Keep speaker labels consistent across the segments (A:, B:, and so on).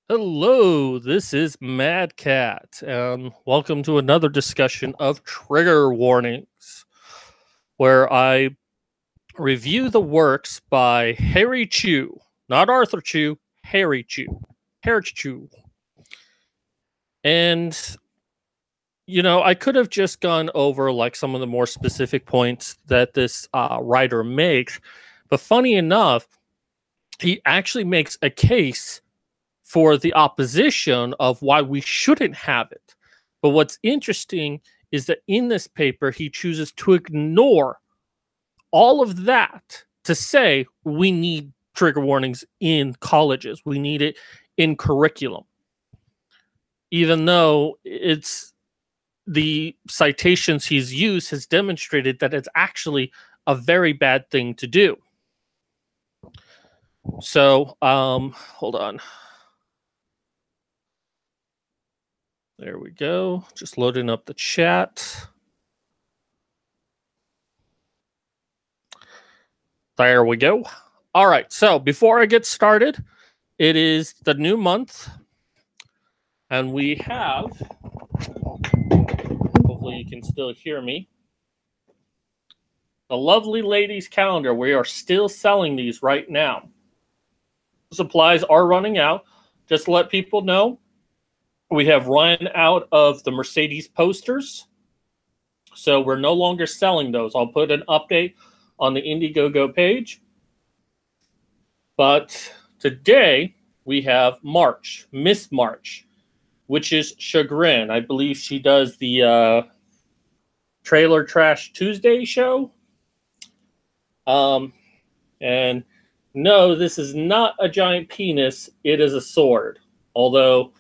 A: Hello, this is Mad Cat, and welcome to another discussion of trigger warnings, where I review the works by Harry Chu, not Arthur Chu, Harry Chu. Harry Chu. And, I could have just gone over like some of the more specific points that this writer makes, but funny enough, he actually makes a case for the opposition of why we shouldn't have it. But what's interesting is that in this paper, he chooses to ignore all of that to say we need trigger warnings in colleges. We need it in curriculum. Even though it's the citations he's used has demonstrated that it's actually a very bad thing to do. So, hold on. There we go. Just loading up the chat. There we go. All right. So before I get started, it is the new month. And we have, hopefully you can still hear me, the Lovely Ladies calendar. We are still selling these right now. Supplies are running out. Just to let people know, we have run out of the Mercedes posters. So we're no longer selling those. I'll put an update on the Indiegogo page. But today we have March, Miss March, which is Chagrin. I believe she does the Trailer Trash Tuesday show. And no, this is not a giant penis. It is a sword. Although,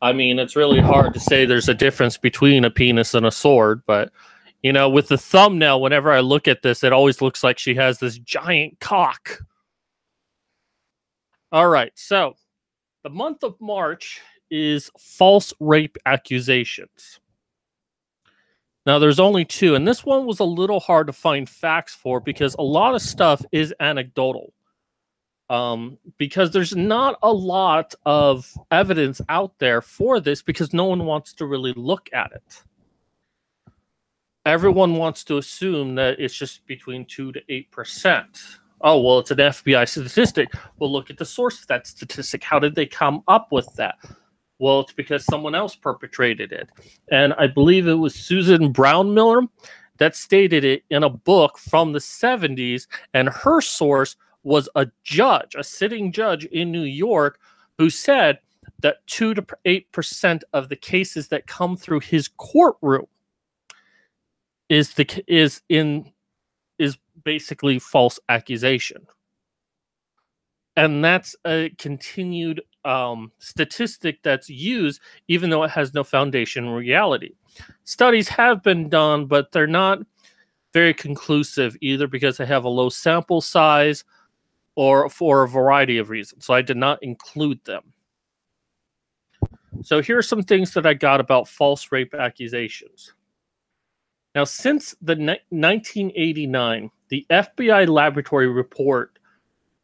A: I mean, it's really hard to say there's a difference between a penis and a sword. But, with the thumbnail, whenever I look at this, it always looks like she has this giant cock. All right, so the month of March is false rape accusations. Now, there's only two, and this one was a little hard to find facts for because a lot of stuff is anecdotal. Because there's not a lot of evidence out there for this because no one wants to really look at it. Everyone wants to assume that it's just between 2 to 8%. Oh, well, it's an FBI statistic. Well, look at the source of that statistic. How did they come up with that? Well, it's because someone else perpetrated it. And I believe it was Susan Brownmiller that stated it in a book from the 70s, and her source was a judge, a sitting judge in New York, who said that 2 to 8% of the cases that come through his courtroom is basically false accusation. And that's a continued statistic that's used, even though it has no foundation in reality. Studies have been done, but they're not very conclusive, either because they have a low sample size or for a variety of reasons. So I did not include them. So here are some things that I got about false rape accusations. Now, since the 1989, the FBI laboratory report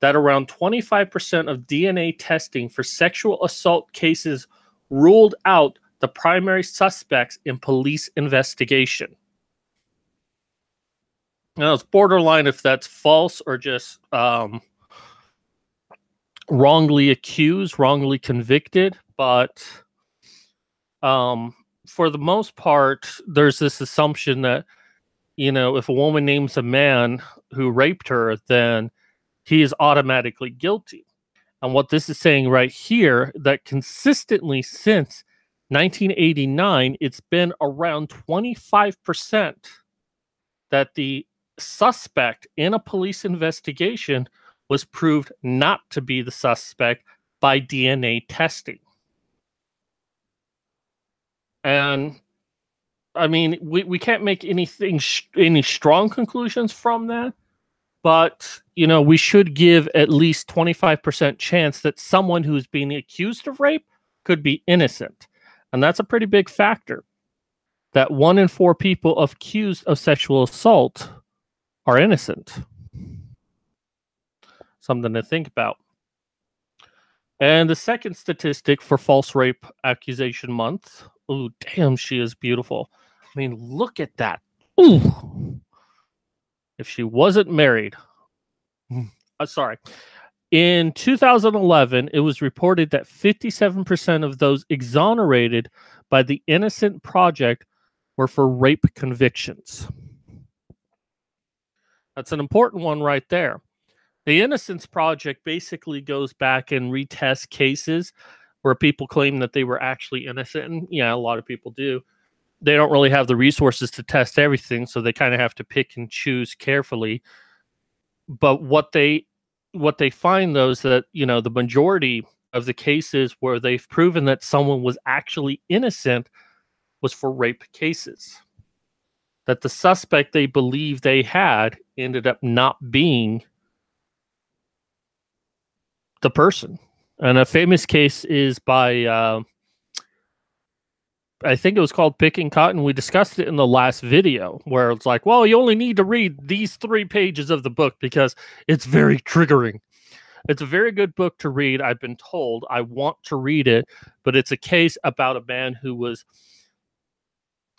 A: that around 25% of DNA testing for sexual assault cases ruled out the primary suspects in police investigation. Now, it's borderline if that's false or just wrongly accused, wrongly convicted, but for the most part, there's this assumption that, if a woman names a man who raped her, then he is automatically guilty. And what this is saying right here, that consistently since 1989, it's been around 25% that the suspect in a police investigation was proved not to be the suspect by DNA testing. And I mean, we can't make any strong conclusions from that, but we should give at least 25% chance that someone who's being accused of rape could be innocent. And that's a pretty big factor. That 1 in 4 people accused of sexual assault are innocent. Something to think about. And the second statistic for False Rape Accusation Month. Ooh, damn, she is beautiful. I mean, look at that. Ooh. If she wasn't married. Sorry. In 2011, it was reported that 57% of those exonerated by the Innocent Project were for rape convictions. That's an important one right there. The Innocence Project basically goes back and retests cases where people claim that they were actually innocent. And yeah, a lot of people do. They don't really have the resources to test everything, so they kind of have to pick and choose carefully. But what they find, though, is that, you know, the majority of the cases where they've proven that someone was actually innocent was for rape cases. That the suspect they believe they had ended up not being the person. And a famous case is by, I think it was called Picking Cotton. We discussed it in the last video where it's like, well, you only need to read these 3 pages of the book because it's very triggering. It's a very good book to read. I've been told. I want to read it, but it's a case about a man who was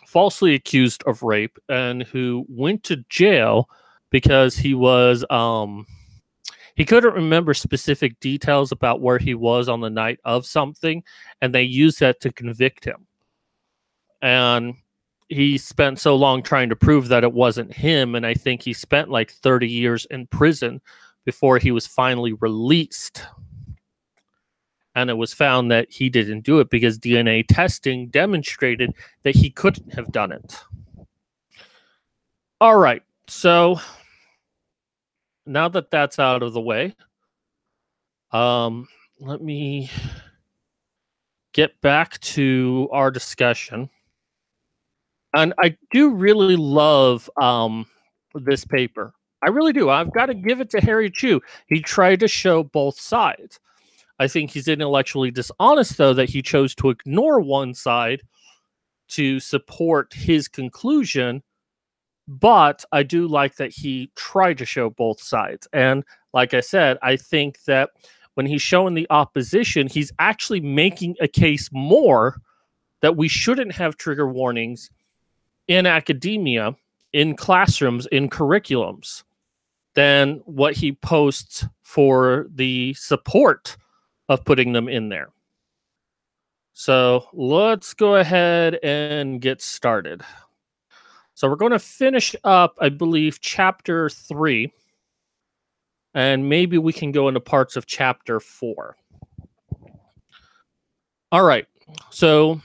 A: falsely accused of rape and who went to jail because he was, he couldn't remember specific details about where he was on the night of something, and they used that to convict him. And he spent so long trying to prove that it wasn't him, and I think he spent like 30 years in prison before he was finally released. And it was found that he didn't do it because DNA testing demonstrated that he couldn't have done it. All right, so now that that's out of the way, let me get back to our discussion. And I do really love this paper. I really do. I've got to give it to Harry Chu. He tried to show both sides. I think he's intellectually dishonest, though, that he chose to ignore one side to support his conclusion. But I do like that he tried to show both sides. And like I said, I think that when he's showing the opposition, he's actually making a case more that we shouldn't have trigger warnings in academia, in classrooms, in curriculums, than what he posts for the support of putting them in there. So let's go ahead and get started. So we're going to finish up, I believe, chapter 3, and maybe we can go into parts of chapter 4. All right. So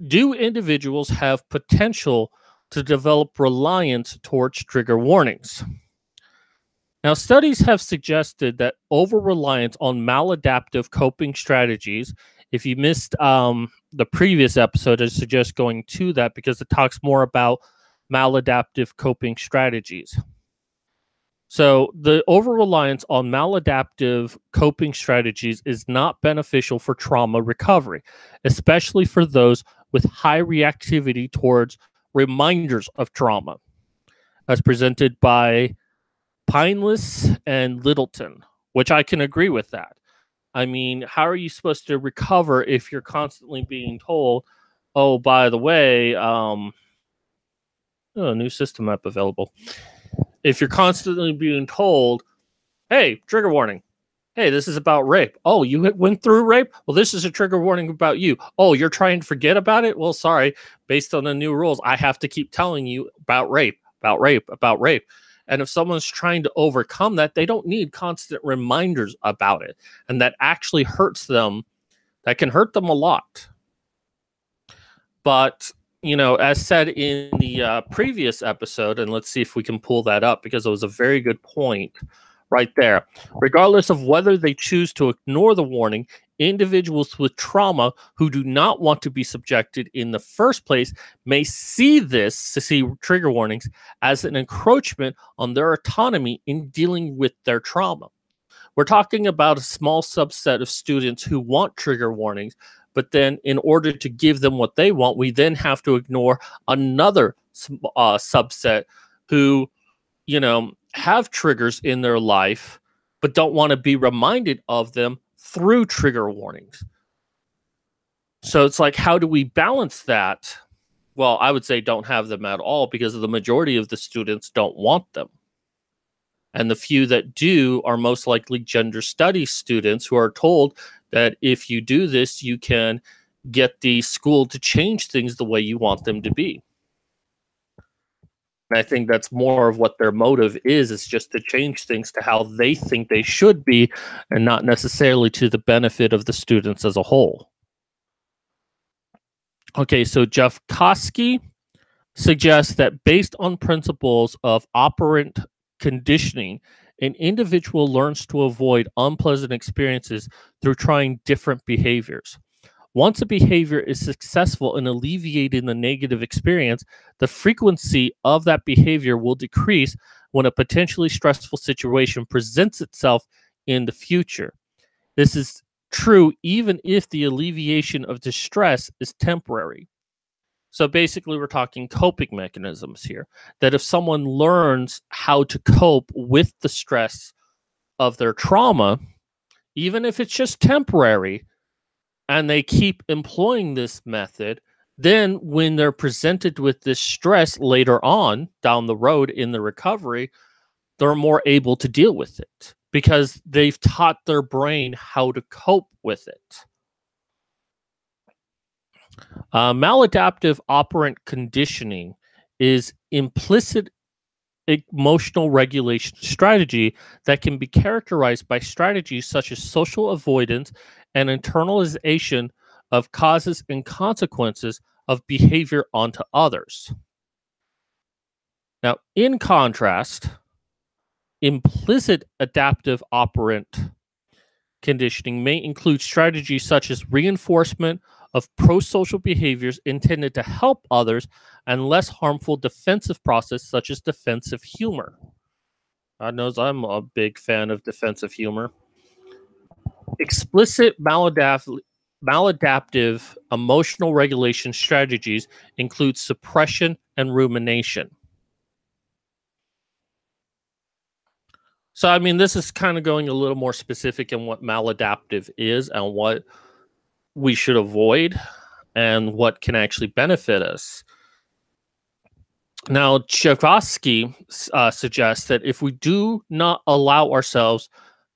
A: do individuals have potential to develop reliance towards trigger warnings? Now, studies have suggested that over-reliance on maladaptive coping strategies, if you missed the previous episode, I suggest going to that because it talks more about maladaptive coping strategies. So the over-reliance on maladaptive coping strategies is not beneficial for trauma recovery, especially for those with high reactivity towards reminders of trauma, as presented by Pineless and Littleton, which I can agree with that. I mean, how are you supposed to recover if you're constantly being told, oh, by the way, new system app available. If you're constantly being told, hey, trigger warning. Hey, this is about rape. Oh, you went through rape? Well, this is a trigger warning about you. Oh, you're trying to forget about it? Well, sorry. Based on the new rules, I have to keep telling you about rape, about rape, about rape. And if someone's trying to overcome that, they don't need constant reminders about it. And that actually hurts them. That can hurt them a lot. But, you know, as said in the previous episode, and let's see if we can pull that up because it was a very good point right there. Regardless of whether they choose to ignore the warning, individuals with trauma who do not want to be subjected in the first place may see trigger warnings as an encroachment on their autonomy in dealing with their trauma. We're talking about a small subset of students who want trigger warnings, but then in order to give them what they want, we then have to ignore another subset who, you know, have triggers in their life, but don't want to be reminded of them through trigger warnings. So it's like, how do we balance that? Well, I would say don't have them at all, because the majority of the students don't want them. And the few that do are most likely gender studies students who are told that if you do this, you can get the school to change things the way you want them to be. And I think that's more of what their motive is just to change things to how they think they should be, and not necessarily to the benefit of the students as a whole. Okay, so Jeff Koski suggests that based on principles of operant conditioning, an individual learns to avoid unpleasant experiences through trying different behaviors. Once a behavior is successful in alleviating the negative experience, the frequency of that behavior will decrease when a potentially stressful situation presents itself in the future. This is true even if the alleviation of distress is temporary. So basically, we're talking coping mechanisms here. That if someone learns how to cope with the stress of their trauma, even if it's just temporary, and they keep employing this method, then when they're presented with this stress later on down the road in the recovery, they're more able to deal with it because they've taught their brain how to cope with it. Maladaptive operant conditioning is implicit emotional regulation strategy that can be characterized by strategies such as social avoidance and internalization of causes and consequences of behavior onto others. Now, in contrast, implicit adaptive operant conditioning may include strategies such as reinforcement of pro-social behaviors intended to help others and less harmful defensive process such as defensive humor. God knows I'm a big fan of defensive humor. Explicit maladaptive emotional regulation strategies include suppression and rumination. So, I mean, this is kind of going a little more specific in what maladaptive is and what we should avoid and what can actually benefit us. Now, Tchaikovsky suggests that if we do not allow ourselves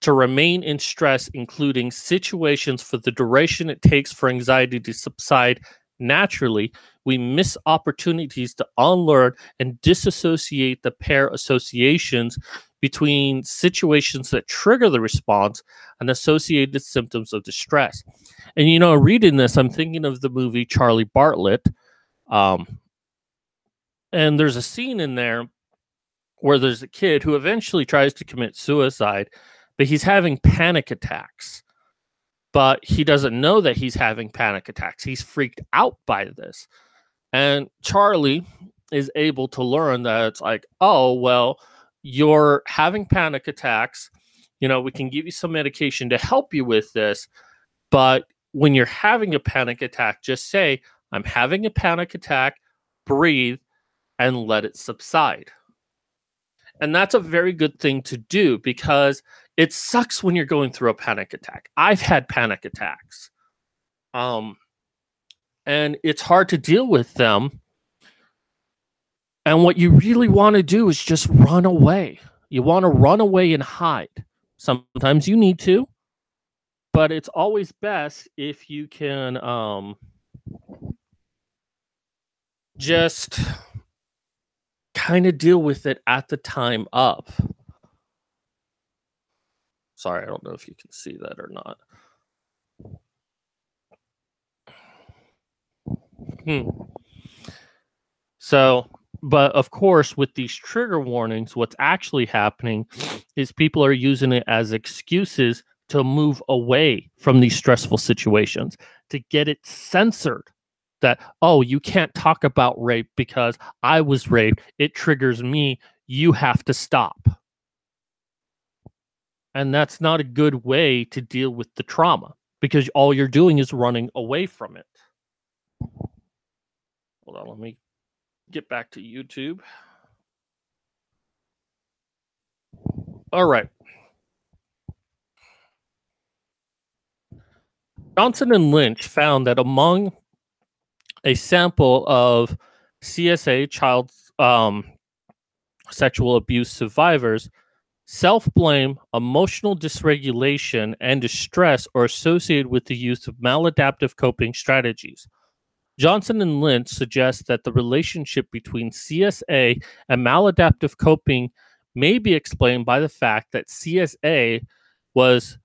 A: to remain in stress, including situations for the duration it takes for anxiety to subside naturally, we miss opportunities to unlearn and disassociate the pair associations between situations that trigger the response and associated symptoms of distress. And, you know, reading this, I'm thinking of the movie Charlie Bartlett. And there's a scene in there where there's a kid who eventually tries to commit suicide, but he's having panic attacks. But he doesn't know that he's having panic attacks. He's freaked out by this. And Charlie is able to learn that it's like, oh, well, you're having panic attacks. You know, we can give you some medication to help you with this. But when you're having a panic attack, just say, I'm having a panic attack, breathe, and let it subside. And that's a very good thing to do because it sucks when you're going through a panic attack. I've had panic attacks. And it's hard to deal with them. And what you really want to do is just run away. You want to run away and hide. Sometimes you need to, but it's always best if you can just kind of deal with it at the time of. Sorry, I don't know if you can see that or not. So, but of course, with these trigger warnings, what's actually happening is people are using it as excuses to move away from these stressful situations, to get it censored. That, oh, you can't talk about rape because I was raped. It triggers me. You have to stop. And that's not a good way to deal with the trauma because all you're doing is running away from it. Hold on, let me get back to YouTube. All right. Johnson and Lynch found that among a sample of CSA, child sexual abuse survivors, self-blame, emotional dysregulation, and distress are associated with the use of maladaptive coping strategies. Johnson and Lynch suggest that the relationship between CSA and maladaptive coping may be explained by the fact that CSA was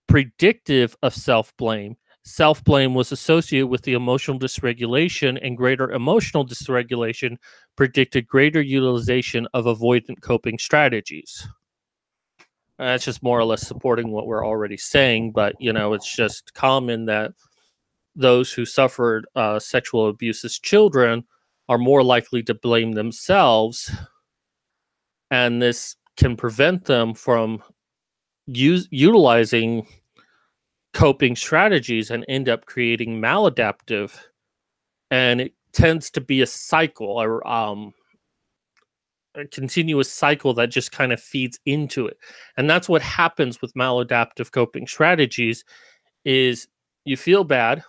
A: predictive of self-blame. Self-blame was associated with the emotional dysregulation, and greater emotional dysregulation predicted greater utilization of avoidant coping strategies. That's just more or less supporting what we're already saying, but it's just common that those who suffered sexual abuse as children are more likely to blame themselves, and this can prevent them from utilizing coping strategies and end up creating maladaptive, and it tends to be a cycle, or a continuous cycle that just kind of feeds into it. And that's what happens with maladaptive coping strategies is you feel bad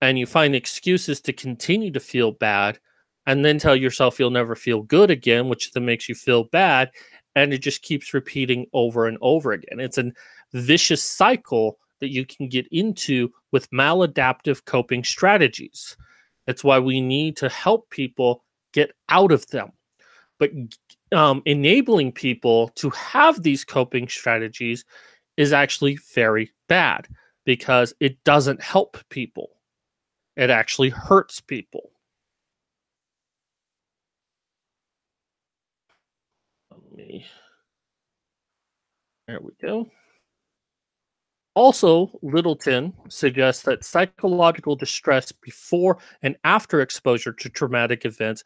A: and you find excuses to continue to feel bad, and then tell yourself you'll never feel good again, which then makes you feel bad, and it just keeps repeating over and over again. It's a vicious cycle that you can get into with maladaptive coping strategies. That's why we need to help people get out of them. But enabling people to have these coping strategies is actually very bad because it doesn't help people. It actually hurts people. There we go. Also, Littleton suggests that psychological distress before and after exposure to traumatic events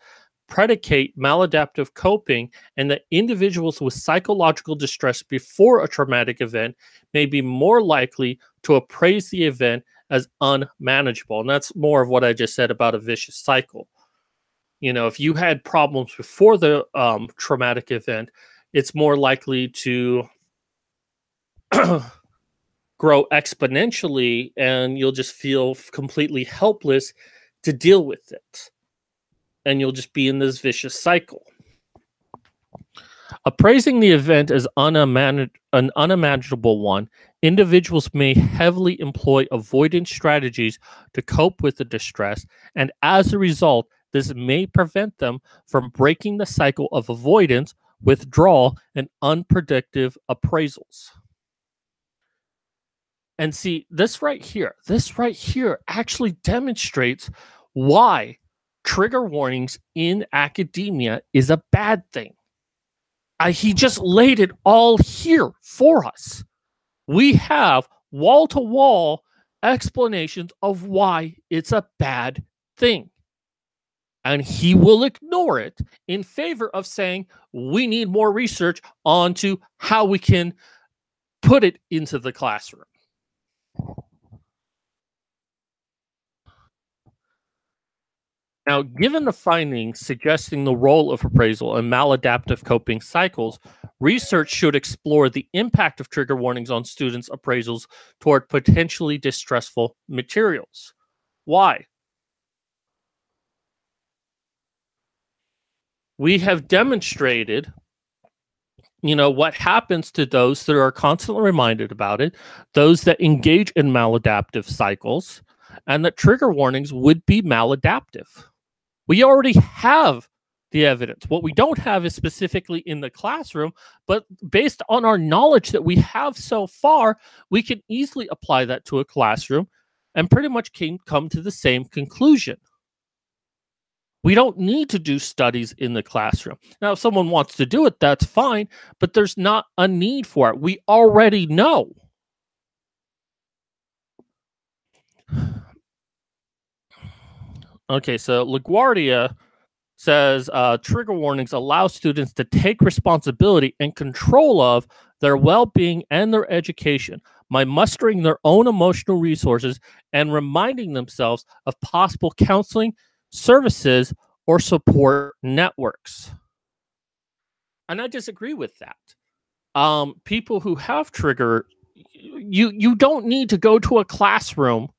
A: predicate maladaptive coping, and that individuals with psychological distress before a traumatic event may be more likely to appraise the event as unmanageable. And that's more of what I just said about a vicious cycle. If you had problems before the traumatic event, it's more likely to grow exponentially, and you'll just feel completely helpless to deal with it. And you'll just be in this vicious cycle. Appraising the event as an unimaginable one, individuals may heavily employ avoidance strategies to cope with the distress, and as a result, this may prevent them from breaking the cycle of avoidance, withdrawal, and unpredictable appraisals. And see, this right here actually demonstrates why trigger warnings in academia is a bad thing. He just laid it all here for us. We have wall-to-wall explanations of why it's a bad thing. And he will ignore it in favor of saying we need more research onto how we can put it into the classroom. Now, given the findings suggesting the role of appraisal in maladaptive coping cycles, research should explore the impact of trigger warnings on students' appraisals toward potentially distressful materials. Why? We have demonstrated, what happens to those that are constantly reminded about it, those that engage in maladaptive cycles, and that trigger warnings would be maladaptive. We already have the evidence. What we don't have is specifically in the classroom, but based on our knowledge that we have so far, we can easily apply that to a classroom and pretty much come to the same conclusion. We don't need to do studies in the classroom. Now, if someone wants to do it, that's fine, but there's not a need for it. We already know. Okay, so LaGuardia says trigger warnings allow students to take responsibility and control of their well-being and their education by mustering their own emotional resources and reminding themselves of possible counseling, services, or support networks. And I disagree with that. People who have trigger you don't need to go to a classroom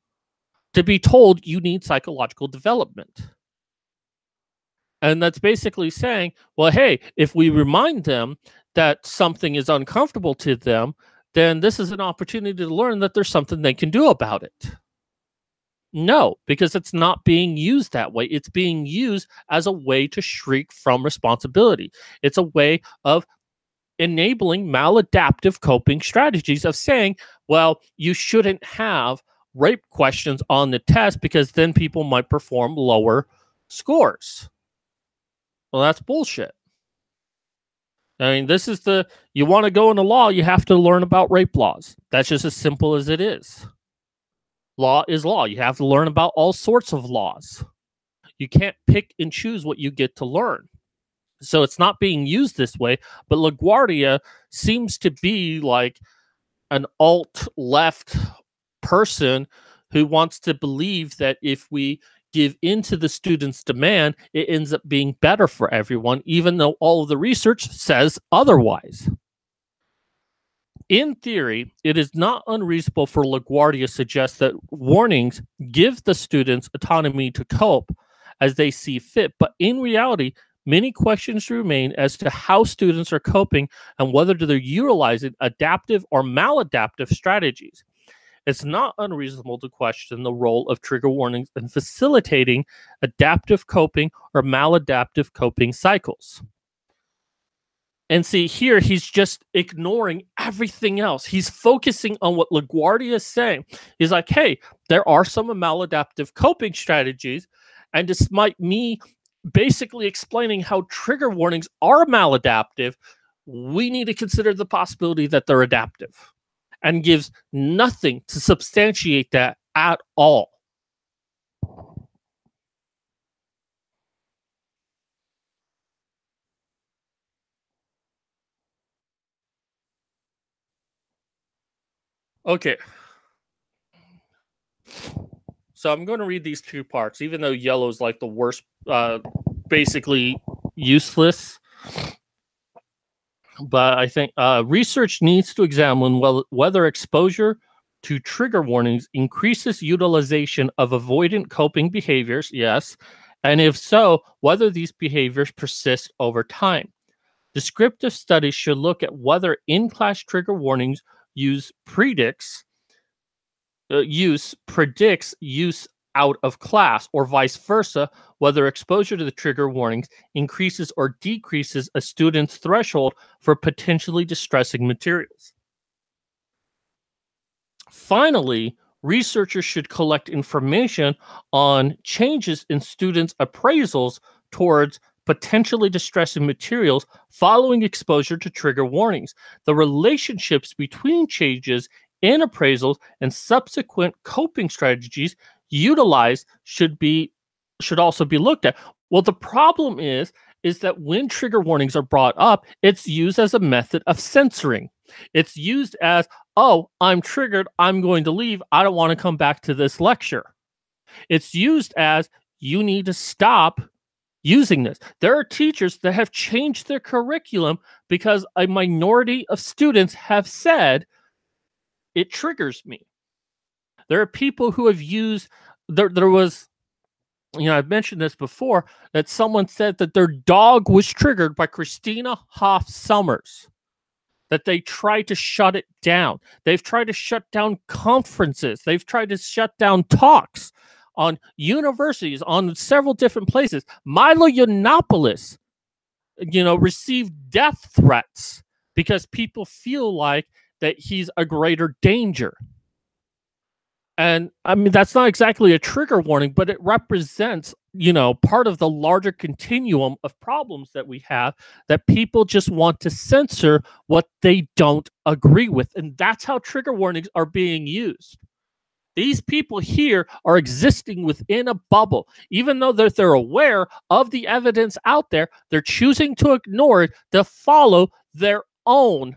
A: to be told you need psychological development. And that's basically saying, well, hey, if we remind them that something is uncomfortable to them, then this is an opportunity to learn that there's something they can do about it. No, because it's not being used that way. It's being used as a way to shrink from responsibility. It's a way of enabling maladaptive coping strategies of saying, well, you shouldn't have rape questions on the test because then people might perform lower scores. Well, that's bullshit. I mean, this is you want to go into law, you have to learn about rape laws. That's just as simple as it is. Law is law. You have to learn about all sorts of laws. You can't pick and choose what you get to learn. So it's not being used this way, but LaGuardia seems to be like an alt-left person who wants to believe that if we give into the students' demand, it ends up being better for everyone, even though all of the research says otherwise. In theory, it is not unreasonable for LaGuardia to suggest that warnings give the students autonomy to cope as they see fit, but in reality, many questions remain as to how students are coping and whether they're utilizing adaptive or maladaptive strategies. It's not unreasonable to question the role of trigger warnings in facilitating adaptive coping or maladaptive coping cycles. And see, here he's just ignoring everything else. He's focusing on what LaGuardia is saying. He's like, hey, there are some maladaptive coping strategies, and despite me basically explaining how trigger warnings are maladaptive, we need to consider the possibility that they're adaptive, and gives nothing to substantiate that at all. Okay. So I'm going to read these two parts, even though yellow is like the worst, basically useless. But I think research needs to examine whether exposure to trigger warnings increases utilization of avoidant coping behaviors, yes, and if so, whether these behaviors persist over time. Descriptive studies should look at whether in-class trigger warnings predicts use out of class, or vice versa, whether exposure to the trigger warnings increases or decreases a student's threshold for potentially distressing materials. Finally, researchers should collect information on changes in students' appraisals towards potentially distressing materials following exposure to trigger warnings. The relationships between changes in appraisals and subsequent coping strategies utilized should also be looked at. Well, the problem is that when trigger warnings are brought up, it's used as a method of censoring. It's used as, oh, I'm triggered, I'm going to leave, I don't want to come back to this lecture. It's used as, you need to stop using this. There are teachers that have changed their curriculum because a minority of students have said, it triggers me. There are people who have used, there was, I've mentioned this before, that someone said that their dog was triggered by Christina Hoff Sommers, that they tried to shut it down. They've tried to shut down conferences. They've tried to shut down talks on universities, on several different places. Milo Yiannopoulos, received death threats because people feel like that he's a greater danger. And I mean, that's not exactly a trigger warning, but it represents, part of the larger continuum of problems that we have, that people just want to censor what they don't agree with. And that's how trigger warnings are being used. These people here are existing within a bubble. Even though they're aware of the evidence out there, they're choosing to ignore it to follow their own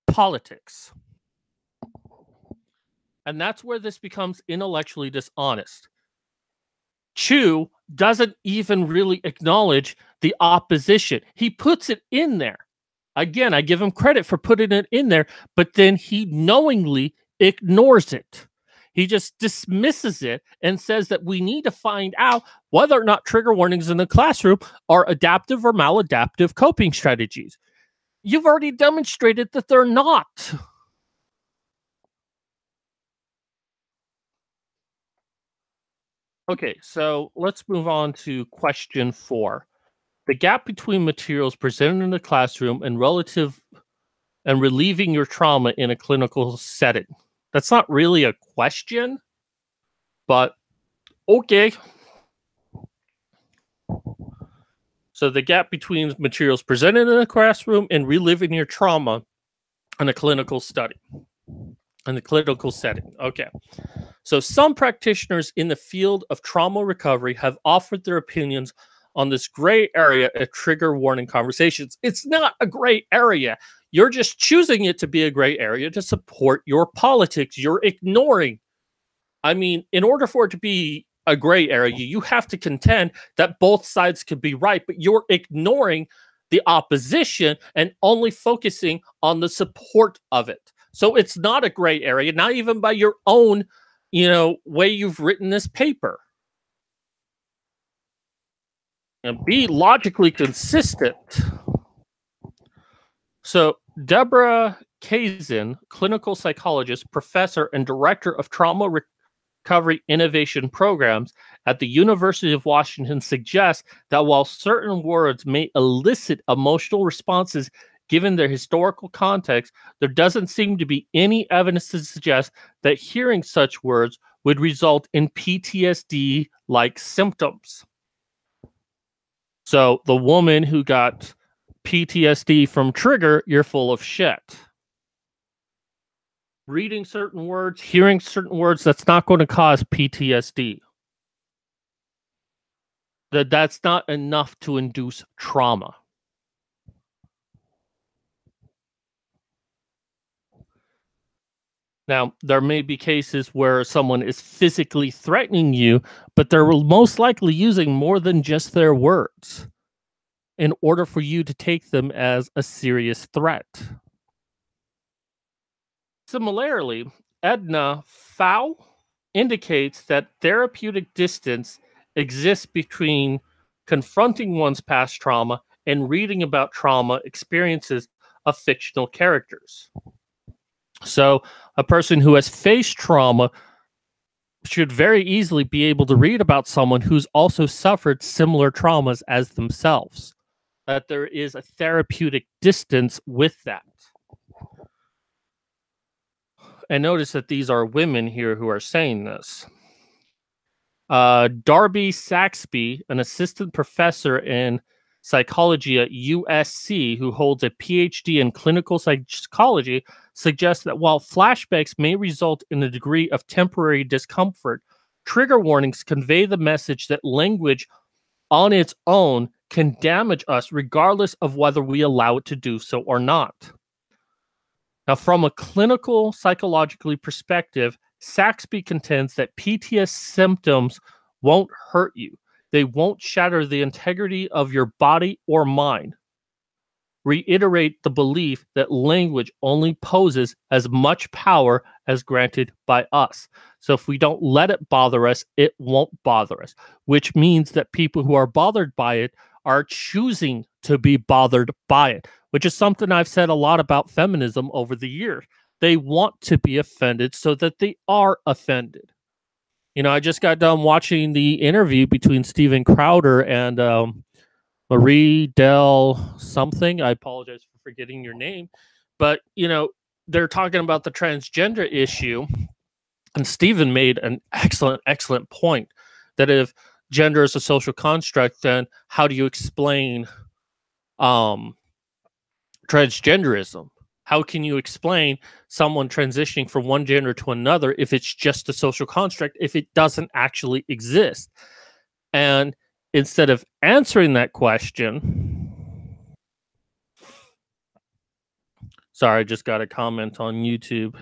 A: politics. And that's where this becomes intellectually dishonest. Chu doesn't even really acknowledge the opposition. He puts it in there. Again, I give him credit for putting it in there, but then he knowingly ignores it. He just dismisses it and says that we need to find out whether or not trigger warnings in the classroom are adaptive or maladaptive coping strategies. You've already demonstrated that they're not. Okay, so let's move on to question 4. The gap between materials presented in the classroom and relieving your trauma in a clinical setting. That's not really a question, but okay. So the gap between materials presented in the classroom and reliving your trauma in a clinical study. In the clinical setting. Okay. So some practitioners in the field of trauma recovery have offered their opinions on this gray area of trigger warning conversations. It's not a gray area. You're just choosing it to be a gray area to support your politics. You're ignoring. I mean, in order for it to be a gray area, you have to contend that both sides could be right, but you're ignoring the opposition and only focusing on the support of it. So it's not a gray area, not even by your own, way you've written this paper. And be logically consistent. So Deborah Kazin, clinical psychologist, professor, and director of trauma recovery innovation programs at the University of Washington, suggests that while certain words may elicit emotional responses given their historical context, there doesn't seem to be any evidence to suggest that hearing such words would result in PTSD-like symptoms. So the woman who got PTSD from trigger, you're full of shit. Reading certain words, hearing certain words, that's not going to cause PTSD. That's not enough to induce trauma. Now, there may be cases where someone is physically threatening you, but they're most likely using more than just their words in order for you to take them as a serious threat. Similarly, Edna Pfau indicates that therapeutic distance exists between confronting one's past trauma and reading about trauma experiences of fictional characters. So a person who has faced trauma should very easily be able to read about someone who's also suffered similar traumas as themselves. That there is a therapeutic distance with that. And notice that these are women here who are saying this. Darby Saxby, an assistant professor in psychology at USC who holds a PhD in clinical psychology, suggests that while flashbacks may result in a degree of temporary discomfort, trigger warnings convey the message that language on its own can damage us regardless of whether we allow it to do so or not. Now, from a clinical psychologically perspective, Saxby contends that PTSD symptoms won't hurt you. They won't shatter the integrity of your body or mind. Reiterate the belief that language only poses as much power as granted by us. So if we don't let it bother us, it won't bother us, which means that people who are bothered by it are choosing to be bothered by it, which is something I've said a lot about feminism over the years. They want to be offended so that they are offended. I just got done watching the interview between Steven Crowder and Marie Del something. I apologize for forgetting your name. But, they're talking about the transgender issue. And Steven made an excellent point that if gender is a social construct, then how do you explain transgenderism? How can you explain someone transitioning from one gender to another if it's just a social construct, if it doesn't actually exist? And instead of answering that question, sorry, I just got a comment on YouTube.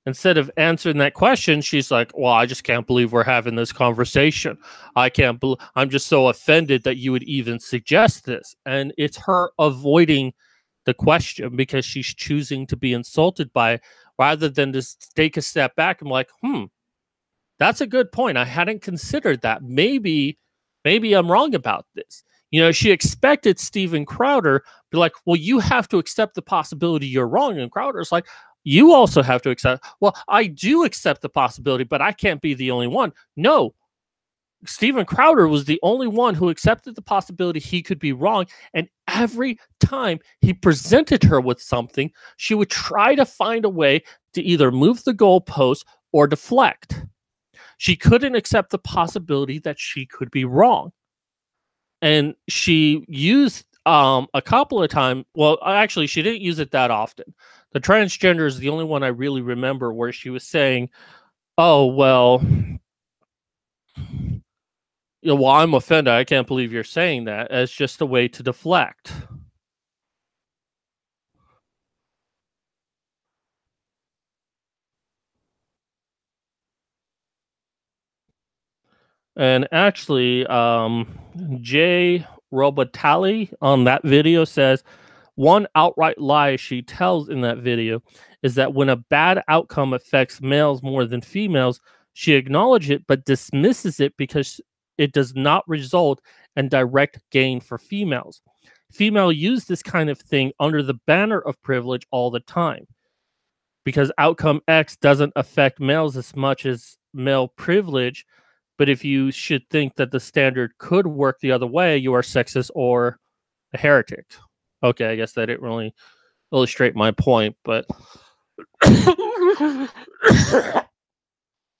A: Instead of answering that question, she's like, well, I just can't believe we're having this conversation. I'm just so offended that you would even suggest this. And it's her avoiding the question because she's choosing to be insulted by it rather than just take a step back and like, that's a good point. I hadn't considered that. Maybe I'm wrong about this. She expected Steven Crowder to be like, well, you have to accept the possibility you're wrong. And Crowder's like, you also have to accept. Well, I do accept the possibility, but I can't be the only one. No, Steven Crowder was the only one who accepted the possibility he could be wrong. And every time he presented her with something, she would try to find a way to either move the goalpost or deflect. She couldn't accept the possibility that she could be wrong. And she used a couple of times. Well, actually, she didn't use it that often. The transgender is the only one I really remember where she was saying, oh, well, I'm offended. I can't believe you're saying that, as just a way to deflect. And actually, Jay Robatali on that video says, one outright lie she tells in that video is that when a bad outcome affects males more than females, she acknowledges it but dismisses it because it does not result in direct gain for females. Female use this kind of thing under the banner of privilege all the time because outcome X doesn't affect males as much as male privilege. But if you should think that the standard could work the other way, you are sexist or a heretic. Okay, I guess that didn't really illustrate my point, but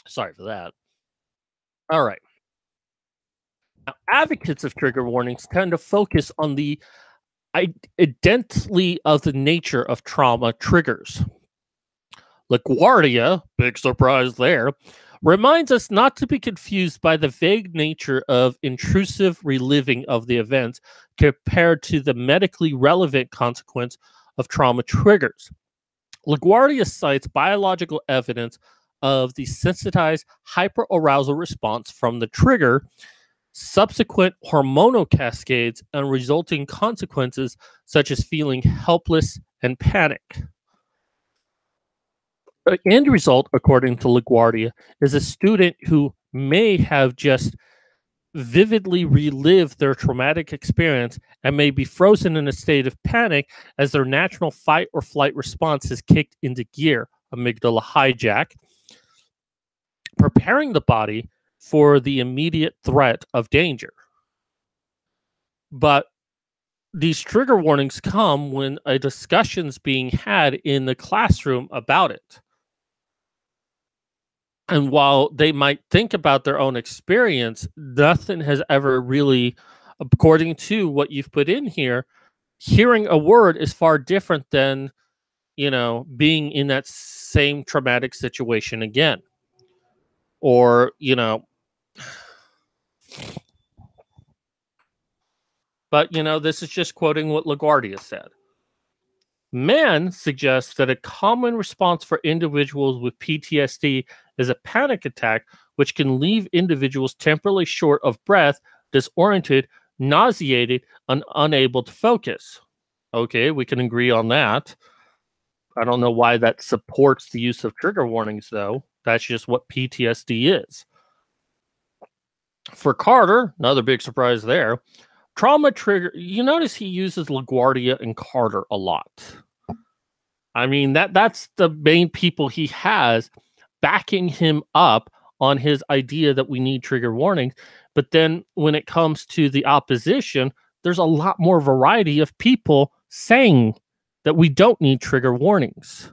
A: sorry for that. All right. Now, advocates of trigger warnings tend to focus on the identity of the nature of trauma triggers. LaGuardia, big surprise there, reminds us not to be confused by the vague nature of intrusive reliving of the events compared to the medically relevant consequence of trauma triggers. LaGuardia cites biological evidence of the sensitized hyperarousal response from the trigger, subsequent hormonal cascades, and resulting consequences such as feeling helpless and panic. The end result, according to LaGuardia, is a student who may have just vividly relived their traumatic experience and may be frozen in a state of panic as their natural fight or flight response is kicked into gear, amygdala hijack, preparing the body for the immediate threat of danger. But these trigger warnings come when a discussion's being had in the classroom about it. And while they might think about their own experience, nothing has ever really, according to what you've put in here, hearing a word is far different than, being in that same traumatic situation again. Or, but, this is just quoting what LaGuardia said. Mann suggests that a common response for individuals with PTSD is a panic attack, which can leave individuals temporarily short of breath, disoriented, nauseated, and unable to focus. Okay, we can agree on that. I don't know why that supports the use of trigger warnings, though. That's just what PTSD is. For Carter, another big surprise there, trauma trigger, you notice he uses LaGuardia and Carter a lot. I mean, that's the main people he has backing him up on his idea that we need trigger warnings. But then when it comes to the opposition, there's a lot more variety of people saying that we don't need trigger warnings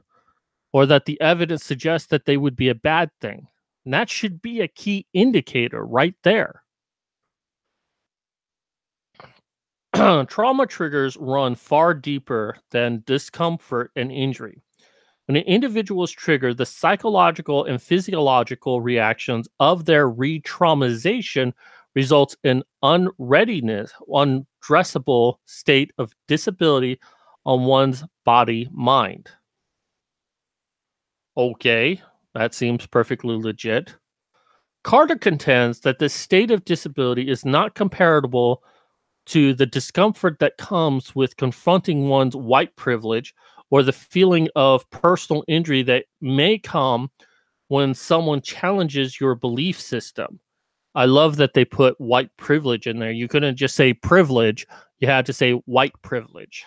A: or that the evidence suggests that they would be a bad thing. And that should be a key indicator right there. Trauma triggers run far deeper than discomfort and injury. When an individual is triggered, the psychological and physiological reactions of their re-traumatization results in unreadiness, undressable state of disability on one's body mind. Okay, that seems perfectly legit. Carter contends that the state of disability is not comparable to the discomfort that comes with confronting one's white privilege or the feeling of personal injury that may come when someone challenges your belief system. I love that they put white privilege in there. You couldn't just say privilege, you had to say white privilege.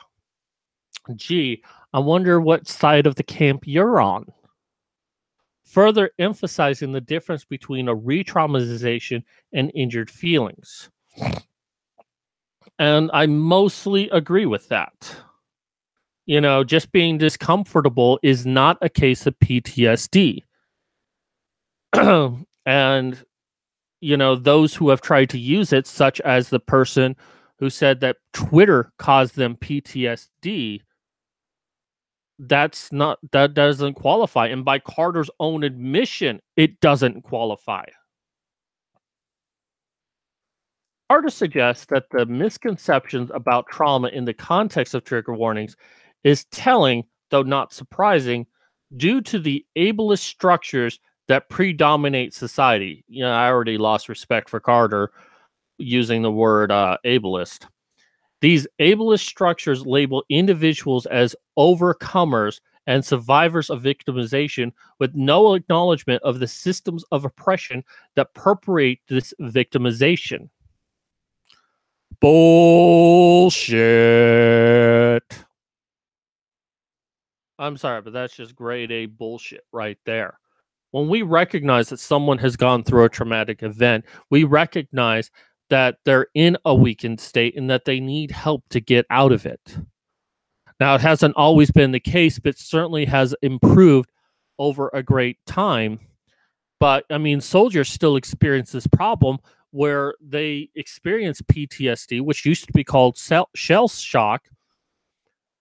A: Gee, I wonder what side of the camp you're on. Further emphasizing the difference between a re traumatization and injured feelings. And I mostly agree with that. You know, just being discomfortable is not a case of PTSD. And, you know, those who have tried to use it, such as the person who said that Twitter caused them PTSD, that doesn't qualify. And by Carter's own admission, it doesn't qualify. Carter suggests that the misconceptions about trauma in the context of trigger warnings is telling, though not surprising, due to the ableist structures that predominate society. You know, I already lost respect for Carter using the word ableist. These ableist structures label individuals as overcomers and survivors of victimization with no acknowledgement of the systems of oppression that perpetrate this victimization. Bullshit. I'm sorry, but that's just grade A bullshit right there. When we recognize that someone has gone through a traumatic event, we recognize that they're in a weakened state and that they need help to get out of it. Now, it hasn't always been the case, but certainly has improved over a great time. But I mean, soldiers still experience this problem where they experience PTSD, which used to be called shell shock,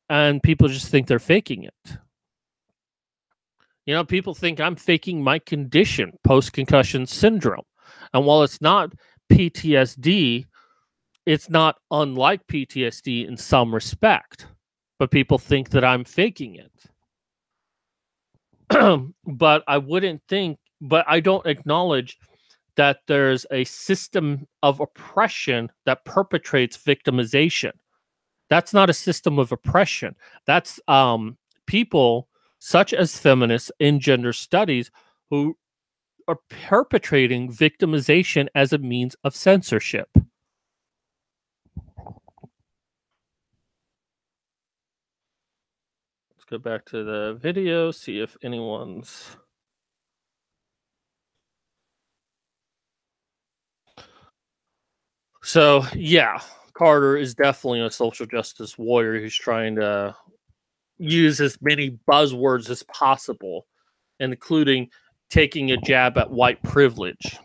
A: and people just think they're faking it. You know, people think I'm faking my condition, post concussion syndrome. And while it's not PTSD, it's not unlike PTSD in some respect, but people think that I'm faking it. But I don't acknowledge that there's a system of oppression that perpetrates victimization. That's not a system of oppression. That's people such as feminists in gender studies who are perpetrating victimization as a means of censorship. Let's go back to the video, see if anyone's... So, yeah, Carter is definitely a social justice warrior who's trying to use as many buzzwords as possible, including taking a jab at white privilege.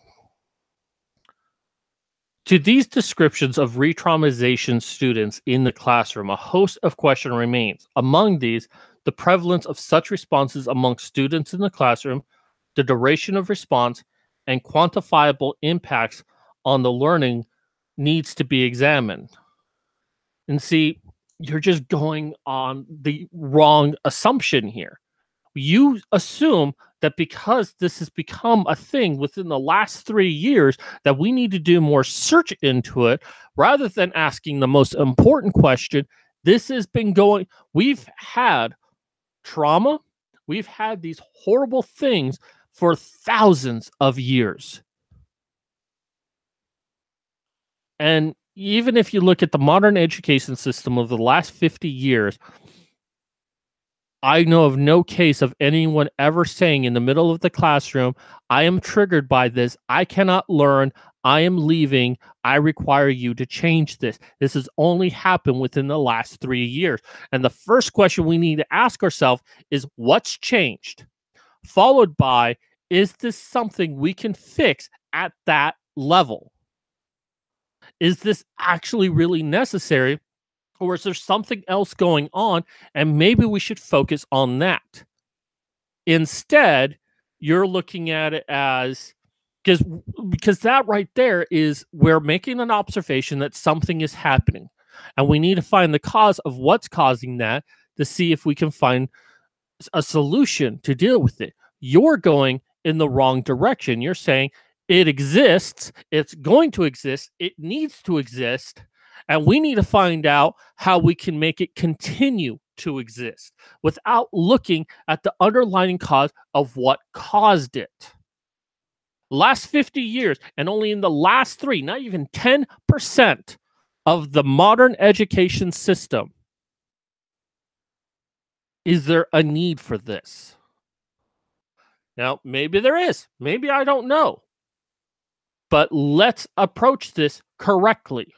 A: To these descriptions of re-traumatization students in the classroom, a host of questions remains. Among these, the prevalence of such responses among students in the classroom, the duration of response, and quantifiable impacts on the learning needs to be examined. And see, you're just going on the wrong assumption here. You assume that because this has become a thing within the last 3 years, that we need to do more search into it rather than asking the most important question. This has been going, we've had trauma, we've had these horrible things for thousands of years. And even if you look at the modern education system of the last 50 years, I know of no case of anyone ever saying in the middle of the classroom, I am triggered by this. I cannot learn. I am leaving. I require you to change this. This has only happened within the last 3 years. And the first question we need to ask ourselves is, what's changed? Followed by, is this something we can fix at that level? Is this actually really necessary? Or is there something else going on, and maybe we should focus on that? Instead, you're looking at it as, because that right there is, we're making an observation that something is happening, and we need to find the cause of what's causing that to see if we can find a solution to deal with it. You're going in the wrong direction. You're saying it exists, it's going to exist, it needs to exist, and we need to find out how we can make it continue to exist without looking at the underlying cause of what caused it. Last 50 years, and only in the last 3, not even 10% of the modern education system, is there a need for this? Now, maybe there is. Maybe I don't know. But let's approach this correctly.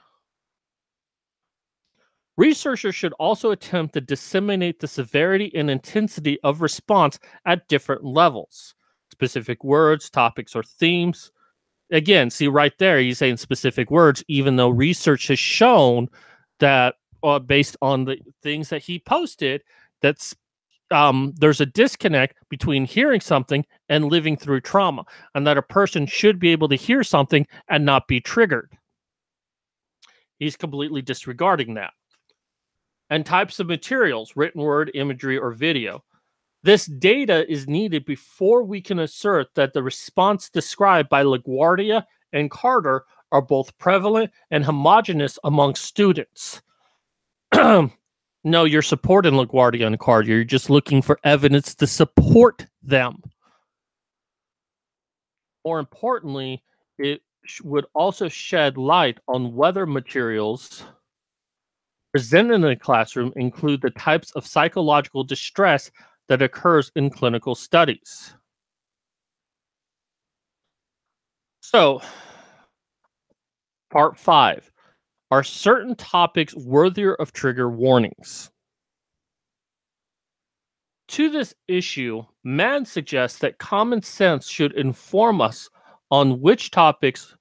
A: Researchers should also attempt to disseminate the severity and intensity of response at different levels. Specific words, topics, or themes. Again, see right there, he's saying specific words, even though research has shown that, based on the things that he posted, that's there's a disconnect between hearing something and living through trauma, and that a person should be able to hear something and not be triggered. He's completely disregarding that. And types of materials, written word, imagery, or video. This data is needed before we can assert that the response described by LaGuardia and Carter are both prevalent and homogeneous among students. No, you're supporting LaGuardia and Carter. You're just looking for evidence to support them. More importantly, it would also shed light on whether materials presented in the classroom include the types of psychological distress that occurs in clinical studies. So, part 5. Are certain topics worthier of trigger warnings? To this issue, Mann suggests that common sense should inform us on which topics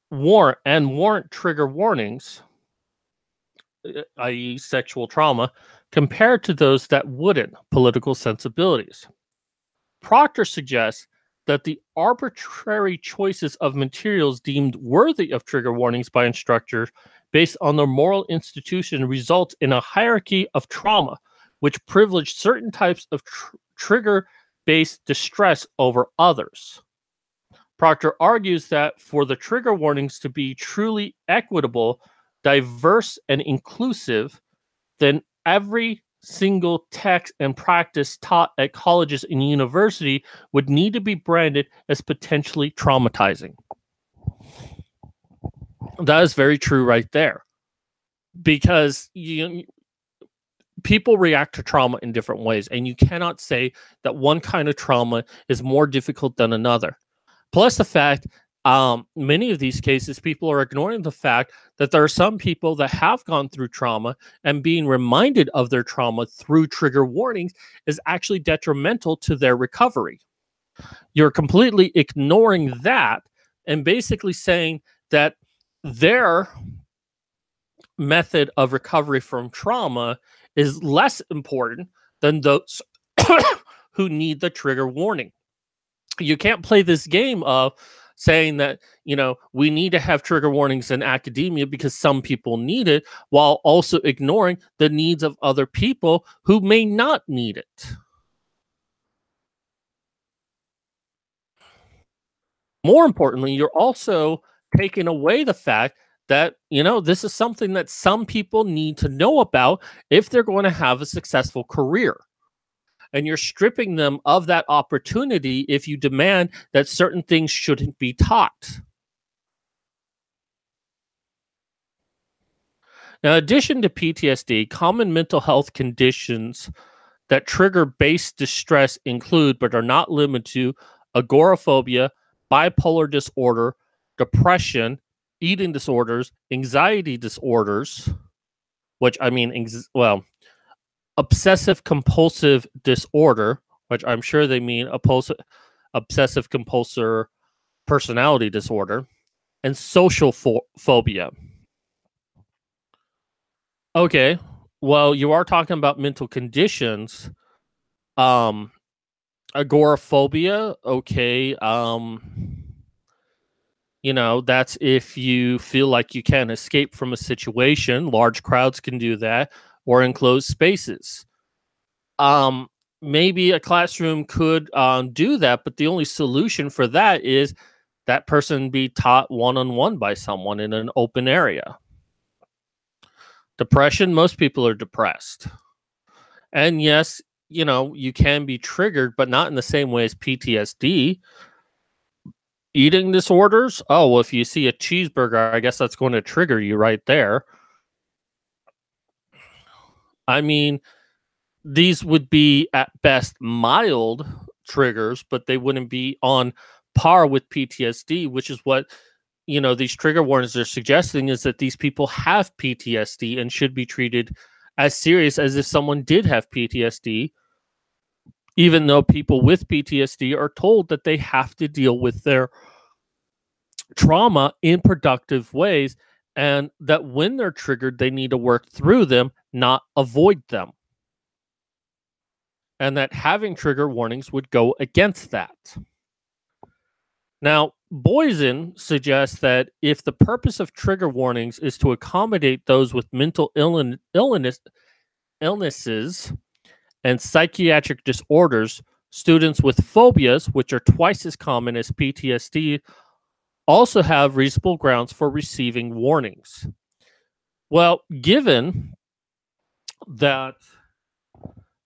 A: warrant trigger warnings, i.e. sexual trauma, compared to those that wouldn't, political sensibilities. Proctor suggests that the arbitrary choices of materials deemed worthy of trigger warnings by instructors based on their moral institution results in a hierarchy of trauma, which privilege certain types of trigger-based distress over others. Proctor argues that for the trigger warnings to be truly equitable, diverse, and inclusive, then every single text and practice taught at colleges and university would need to be branded as potentially traumatizing. That is very true right there. Because people react to trauma in different ways, and you cannot say that one kind of trauma is more difficult than another. Plus the fact, many of these cases, people are ignoring the fact that there are some people that have gone through trauma, and being reminded of their trauma through trigger warnings is actually detrimental to their recovery. You're completely ignoring that and basically saying that their method of recovery from trauma is less important than those who need the trigger warning. You can't play this game of saying that, we need to have trigger warnings in academia because some people need it, while also ignoring the needs of other people who may not need it. More importantly, you're also taking away the fact that, this is something that some people need to know about if they're going to have a successful career. And you're stripping them of that opportunity if you demand that certain things shouldn't be taught. Now, in addition to PTSD, common mental health conditions that trigger base distress include, but are not limited to, agoraphobia, bipolar disorder, depression, eating disorders, anxiety disorders, which I mean, obsessive compulsive disorder, which I'm sure they mean obsessive compulsive personality disorder, and social phobia. Okay, well, you are talking about mental conditions. Agoraphobia, okay. That's if you feel like you can't escape from a situation. Large crowds can do that, or enclosed spaces. maybe a classroom could do that, but the only solution for that is that person be taught one-on-one by someone in an open area. Depression, most people are depressed. And yes, you can be triggered, but not in the same way as PTSD. Eating disorders, oh, well, if you see a cheeseburger, I guess that's going to trigger you right there. I mean, these would be at best mild triggers, but they wouldn't be on par with PTSD, which is what these trigger warnings are suggesting, is that these people have PTSD and should be treated as serious as if someone did have PTSD, even though people with PTSD are told that they have to deal with their trauma in productive ways, and that when they're triggered, they need to work through them, not avoid them. And that having trigger warnings would go against that. Now, Boysen suggests that if the purpose of trigger warnings is to accommodate those with mental illnesses and psychiatric disorders, students with phobias, which are twice as common as PTSD, also have reasonable grounds for receiving warnings. Well, given that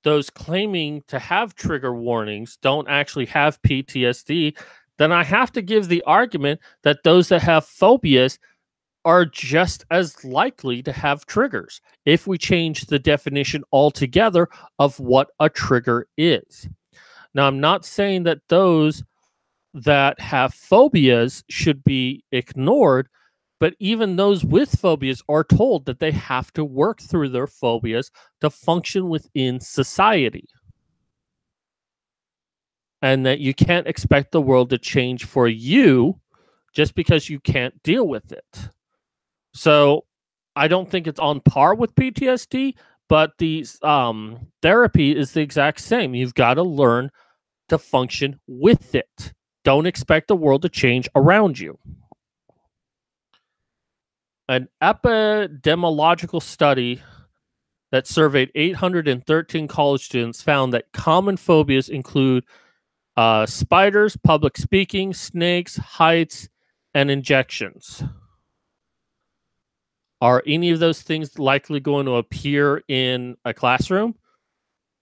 A: those claiming to have trigger warnings don't actually have PTSD, then I have to give the argument that those that have phobias are just as likely to have triggers if we change the definition altogether of what a trigger is. Now, I'm not saying that those that have phobias should be ignored, but even those with phobias are told that they have to work through their phobias to function within society. And that you can't expect the world to change for you just because you can't deal with it. So I don't think it's on par with PTSD, but the therapy is the exact same. You've got to learn to function with it. Don't expect the world to change around you. An epidemiological study that surveyed 813 college students found that common phobias include spiders, public speaking, snakes, heights, and injections. Are any of those things likely going to appear in a classroom?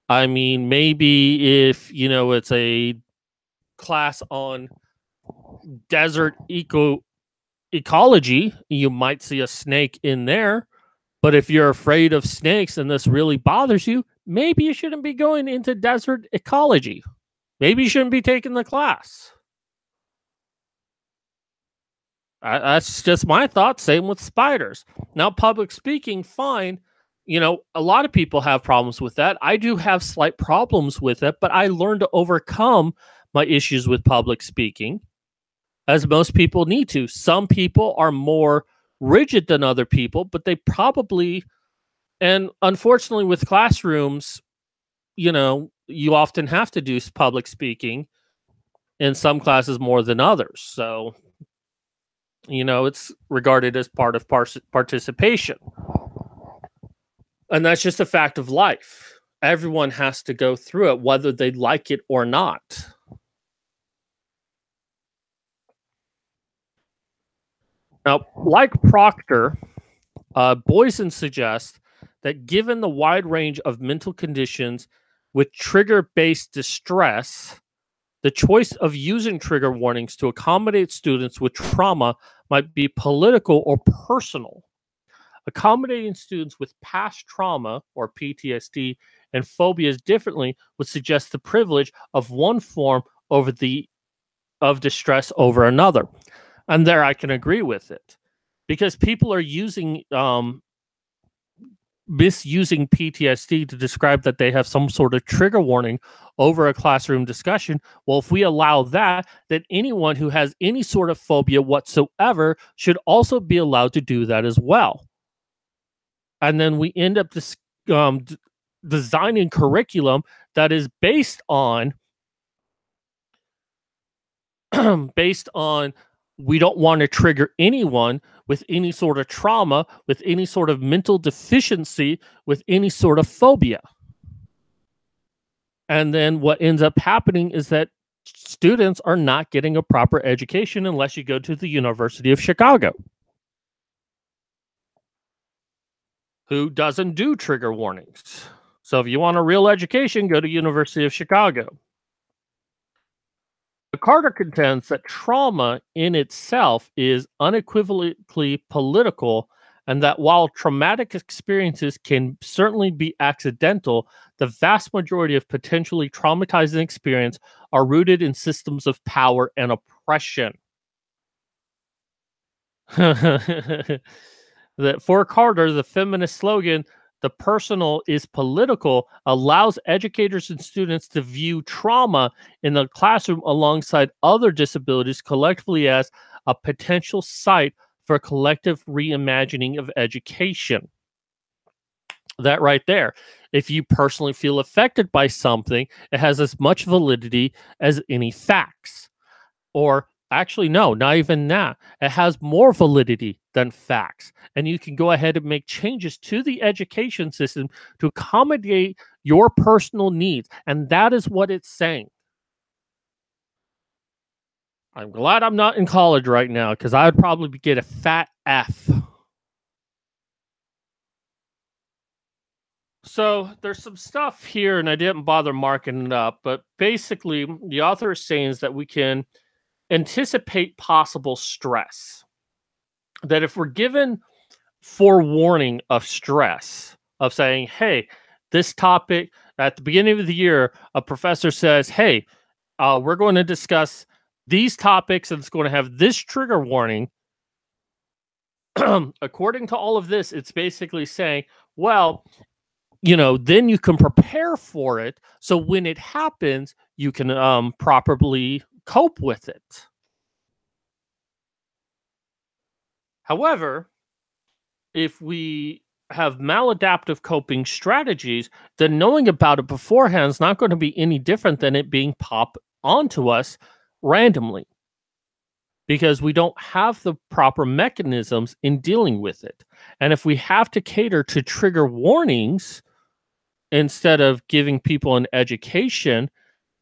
A: I mean, maybe if, it's a class on desert ecology, you might see a snake in there. But if you're afraid of snakes and this really bothers you, maybe you shouldn't be going into desert ecology. Maybe you shouldn't be taking the class. That's just my thought. Same with spiders. Now, public speaking, fine. A lot of people have problems with that. I do have slight problems with it, but I learned to overcome my issues with public speaking, as most people need to. Some people are more rigid than other people, but they probably, and unfortunately with classrooms, you often have to do public speaking in some classes more than others. So, it's regarded as part of participation. And that's just a fact of life. Everyone has to go through it, whether they like it or not. Now, like Proctor, Boysen suggests that given the wide range of mental conditions with trigger-based distress, the choice of using trigger warnings to accommodate students with trauma might be political or personal. Accommodating students with past trauma, or PTSD, and phobias differently would suggest the privilege of one form of distress over another. And there I can agree with it. Because people are misusing PTSD to describe that they have some sort of trigger warning over a classroom discussion. Well, if we allow that, then anyone who has any sort of phobia whatsoever should also be allowed to do that as well. And then we end up designing curriculum that is based on we don't want to trigger anyone with any sort of trauma, with any sort of mental deficiency, with any sort of phobia. And then what ends up happening is that students are not getting a proper education unless you go to the University of Chicago, who doesn't do trigger warnings. So if you want a real education, go to University of Chicago. Carter contends that trauma in itself is unequivocally political, and that while traumatic experiences can certainly be accidental, the vast majority of potentially traumatizing experiences are rooted in systems of power and oppression. That for Carter, the feminist slogan, "the personal is political," allows educators and students to view trauma in the classroom alongside other disabilities collectively as a potential site for collective reimagining of education. That right there. If you personally feel affected by something, it has as much validity as any facts. Or actually, no, not even that. It has more validity than facts. And you can go ahead and make changes to the education system to accommodate your personal needs. And that is what it's saying. I'm glad I'm not in college right now because I would probably get a fat F. So there's some stuff here, and I didn't bother marking it up, but basically, the author is saying is that we can anticipate possible stress. That if we're given forewarning of stress, of saying, hey, this topic at the beginning of the year, a professor says, hey, we're going to discuss these topics and it's going to have this trigger warning. According to all of this, it's basically saying, well, then you can prepare for it. So when it happens, you can properly cope with it. However, if we have maladaptive coping strategies, then knowing about it beforehand is not going to be any different than it being popped onto us randomly, because we don't have the proper mechanisms in dealing with it. And if we have to cater to trigger warnings instead of giving people an education,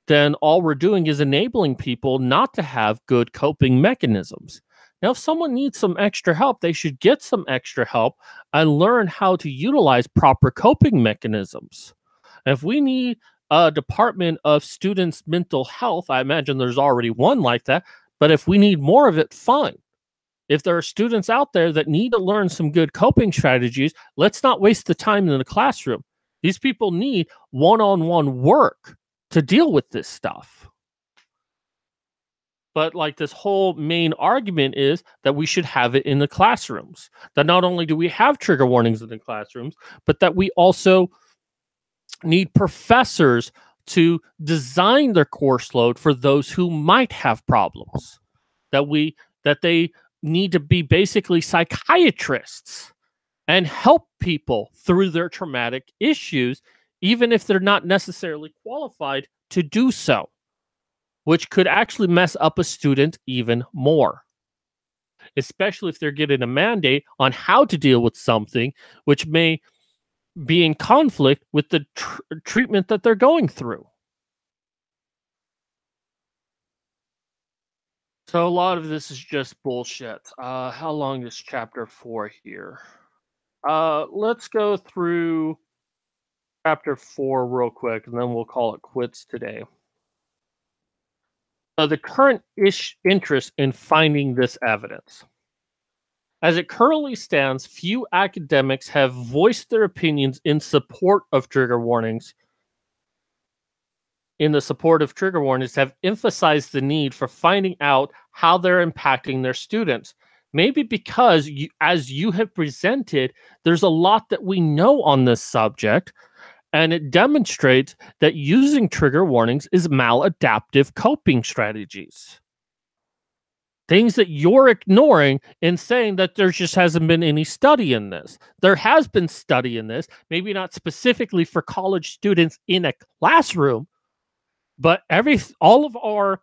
A: then all we're doing is enabling people not to have good coping mechanisms. Now, if someone needs some extra help, they should get some extra help and learn how to utilize proper coping mechanisms. And if we need a department of students' mental health, I imagine there's already one like that. But if we need more of it, fine. If there are students out there that need to learn some good coping strategies, let's not waste the time in the classroom. These people need one-on-one work to deal with this stuff. But like this whole main argument is that we should have it in the classrooms. That not only do we have trigger warnings in the classrooms, but that we also need professors to design their course load for those who might have problems. That they need to be basically psychiatrists and help people through their traumatic issues, even if they're not necessarily qualified to do so, which could actually mess up a student even more, especially if they're getting a mandate on how to deal with something which may be in conflict with the treatment that they're going through. So a lot of this is just bullshit. How long is chapter 4 here? Let's go through chapter 4 real quick, and then we'll call it quits today. The current interest in finding this evidence. As it currently stands, few academics have voiced their opinions in support of trigger warnings. Have emphasized the need for finding out how they're impacting their students. Maybe because, as you have presented, there's a lot that we know on this subject, and it demonstrates that using trigger warnings is maladaptive coping strategies. Things that you're ignoring and saying that there just hasn't been any study in this. There has been study in this, maybe not specifically for college students in a classroom, but all of our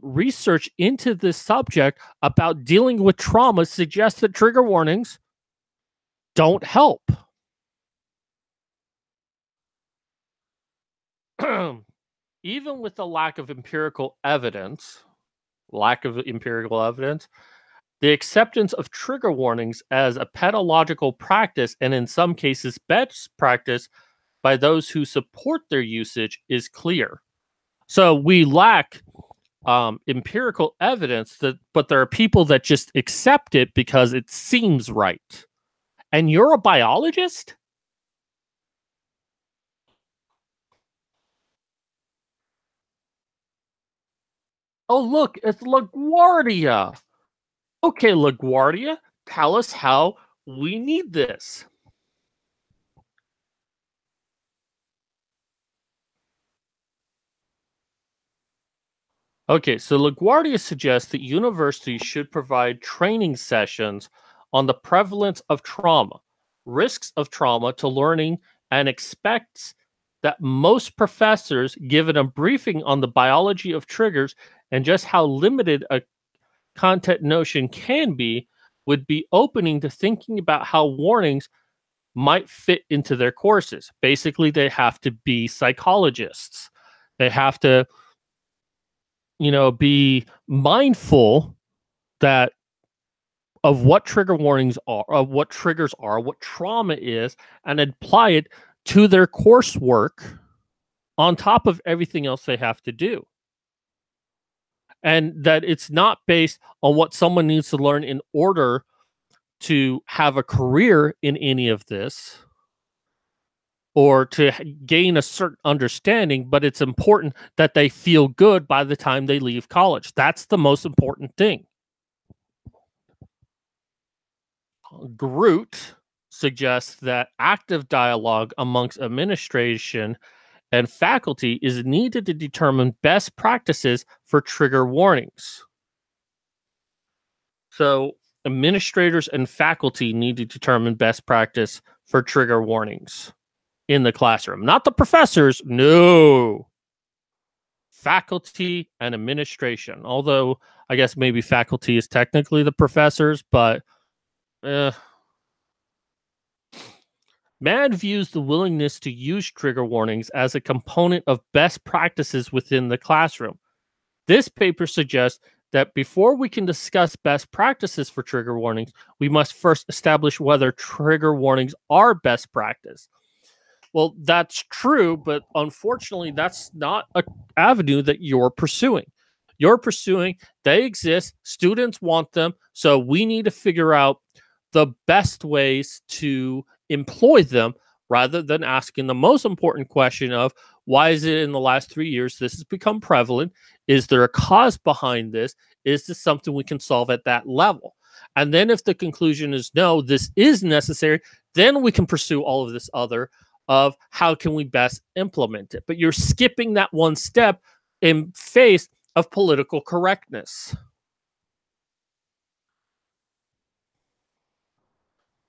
A: research into this subject about dealing with trauma suggests that trigger warnings don't help. even with the lack of empirical evidence, the acceptance of trigger warnings as a pedagogical practice and in some cases best practice by those who support their usage is clear. So we lack empirical evidence but there are people that just accept it because it seems right. And you're a biologist? Oh, look, it's LaGuardia. Okay, LaGuardia, tell us how we need this. Okay, so LaGuardia suggests that universities should provide training sessions on the prevalence of trauma, risks of trauma to learning, and expects that most professors, given a briefing on the biology of triggers and just how limited a content notion can be, would be opening to thinking about how warnings might fit into their courses. Basically, they have to be psychologists. They have to be mindful that of what trigger warnings are, of what triggers are, what trauma is, and apply it to their coursework on top of everything else they have to do. And that it's not based on what someone needs to learn in order to have a career in any of this or to gain a certain understanding, but it's important that they feel good by the time they leave college. That's the most important thing. Groot suggests that active dialogue amongst administration and faculty is needed to determine best practices for trigger warnings. So, administrators and faculty need to determine best practice for trigger warnings in the classroom. Not the professors, no. Faculty and administration. Although, I guess maybe faculty is technically the professors, but Mad views the willingness to use trigger warnings as a component of best practices within the classroom. This paper suggests that before we can discuss best practices for trigger warnings, we must first establish whether trigger warnings are best practice. Well, that's true, but unfortunately, that's not an avenue that you're pursuing. They exist, students want them, so we need to figure out the best ways to employ them rather than asking the most important question of why is it in the last 3 years this has become prevalent? Is there a cause behind this? Is this something we can solve at that level? And then if the conclusion is no, this is necessary, then we can pursue all of this other of how can we best implement it. But you're skipping that one step in face of political correctness.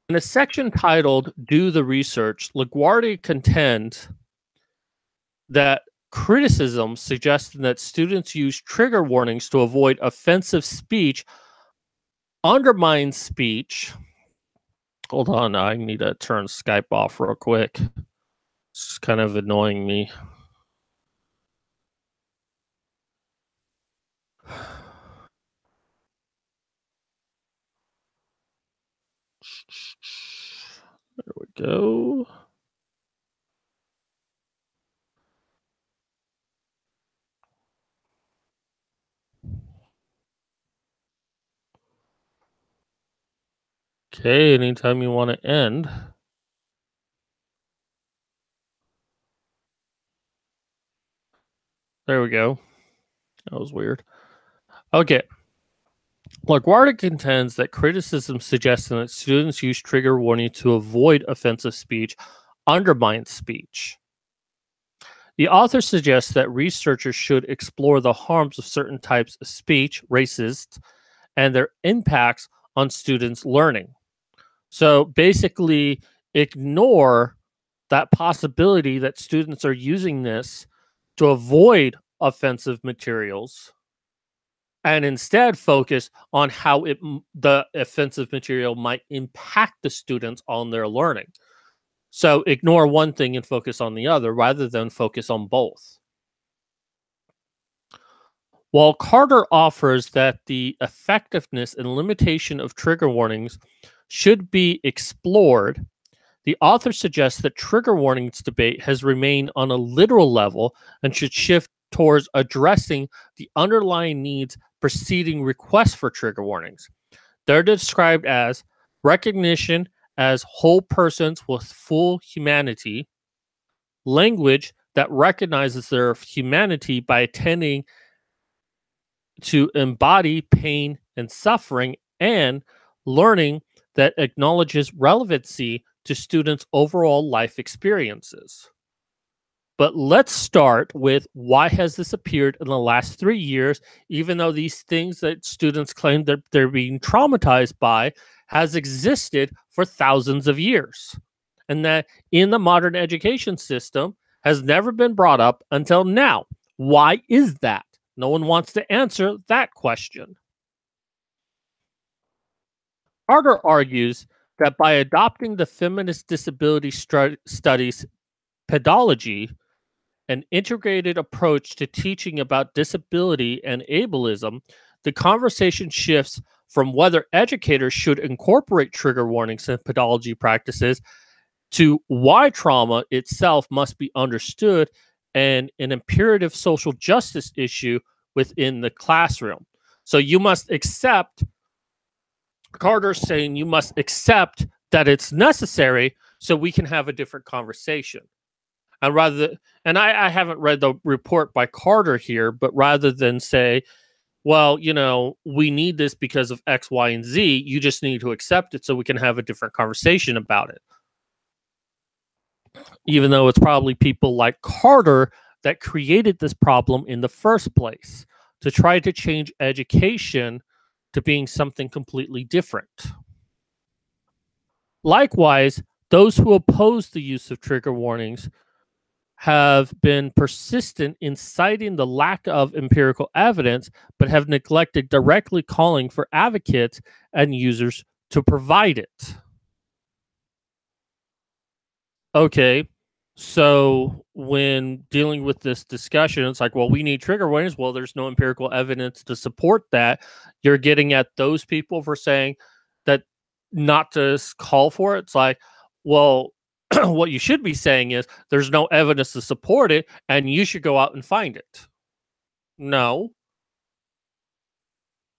A: In a section titled Do the Research, LaGuardia contends that criticism suggesting that students use trigger warnings to avoid offensive speech undermines speech. Hold on, I need to turn Skype off real quick. It's kind of annoying me. There we go. Okay, anytime you want to end. There we go. That was weird. Okay. LaGuardia contends that criticism suggesting that students use trigger warning to avoid offensive speech undermines speech. The author suggests that researchers should explore the harms of certain types of speech, racist, and their impacts on students' learning. So basically, ignore that possibility that students are using this to avoid offensive materials and instead focus on how the offensive material might impact the students on their learning. So ignore one thing and focus on the other rather than focus on both. While Carter offers that the effectiveness and limitation of trigger warnings should be explored, the author suggests that trigger warnings debate has remained on a literal level and should shift towards addressing the underlying needs preceding requests for trigger warnings. They're described as recognition as whole persons with full humanity, language that recognizes their humanity by attending to embody pain and suffering, and learning that acknowledges relevancy to students' overall life experiences. But let's start with why has this appeared in the last 3 years, even though these things that students claim that they're being traumatized by has existed for thousands of years. And that in the modern education system has never been brought up until now. Why is that? No one wants to answer that question. Carter argues that by adopting the feminist disability studies pedology, an integrated approach to teaching about disability and ableism, the conversation shifts from whether educators should incorporate trigger warnings in pedology practices to why trauma itself must be understood and an imperative social justice issue within the classroom. So you must accept, Carter's saying you must accept that it's necessary so we can have a different conversation. And I haven't read the report by Carter here, but rather than say, well, we need this because of X, Y, and Z, you just need to accept it so we can have a different conversation about it. Even though it's probably people like Carter that created this problem in the first place to try to change education to being something completely different. Likewise, those who oppose the use of trigger warnings have been persistent in citing the lack of empirical evidence, but have neglected directly calling for advocates and users to provide it. Okay, so when dealing with this discussion, it's like, well, we need trigger warnings. Well, there's no empirical evidence to support that. You're getting at those people for saying that not to call for it. It's like, well, what you should be saying is there's no evidence to support it and you should go out and find it. No.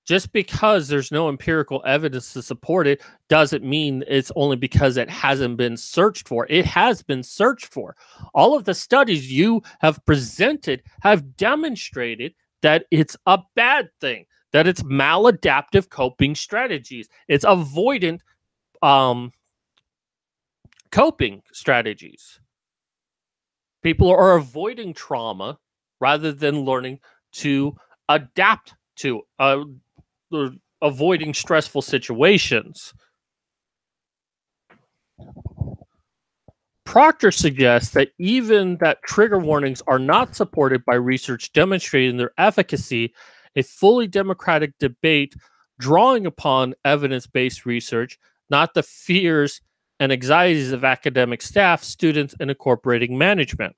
A: Just because there's no empirical evidence to support it doesn't mean it's only because it hasn't been searched for. It has been searched for. All of the studies you have presented have demonstrated that it's a bad thing, that it's maladaptive coping strategies. It's avoidant coping strategies. People are avoiding trauma rather than learning to adapt to avoiding stressful situations. Proctor suggests that even that trigger warnings are not supported by research demonstrating their efficacy, a fully democratic debate drawing upon evidence-based research, not the fears and anxieties of academic staff, students, and incorporating management.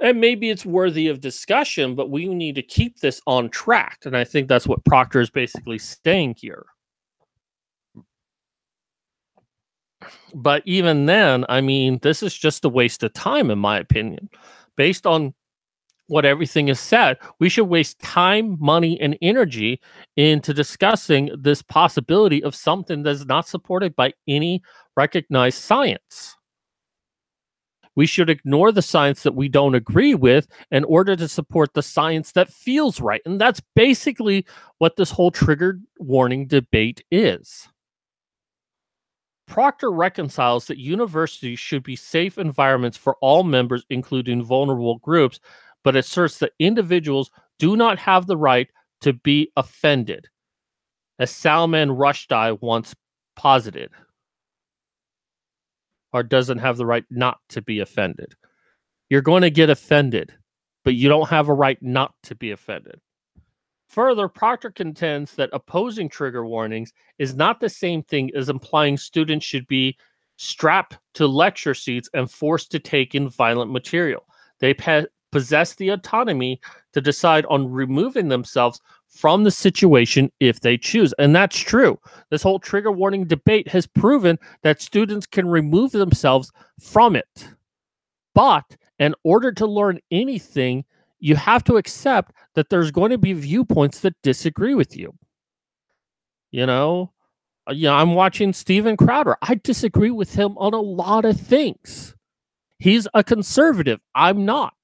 A: And maybe it's worthy of discussion, but we need to keep this on track. And I think that's what Proctor is basically saying here. But even then, I mean, this is just a waste of time, in my opinion. Based on what everything is said, we should waste time, money, and energy into discussing this possibility of something that's not supported by any recognized science. We should ignore the science that we don't agree with in order to support the science that feels right. And that's basically what this whole trigger warning debate is. Proctor reconciles that universities should be safe environments for all members, including vulnerable groups, but asserts that individuals do not have the right to be offended, as Salman Rushdie once posited, or doesn't have the right not to be offended. You're going to get offended, but you don't have a right not to be offended. Further, Proctor contends that opposing trigger warnings is not the same thing as implying students should be strapped to lecture seats and forced to take in violent material. They possess the autonomy to decide on removing themselves from the situation if they choose. And that's true. This whole trigger warning debate has proven that students can remove themselves from it. But in order to learn anything, you have to accept that there's going to be viewpoints that disagree with you. You know, I'm watching Steven Crowder. I disagree with him on a lot of things. He's a conservative. I'm not.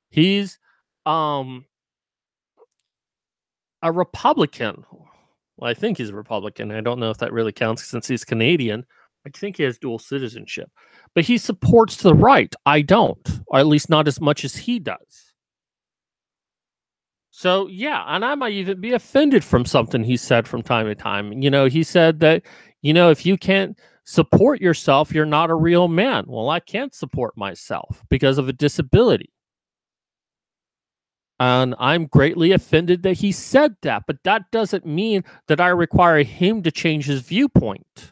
A: He's a Republican. Well, I think he's a Republican. I don't know if that really counts since he's Canadian. I think he has dual citizenship. But he supports the right. I don't, or at least not as much as he does. So, yeah, and I might even be offended from something he said from time to time. He said that, if you can't support yourself, you're not a real man. Well, I can't support myself because of a disability. And I'm greatly offended that he said that, but that doesn't mean that I require him to change his viewpoint.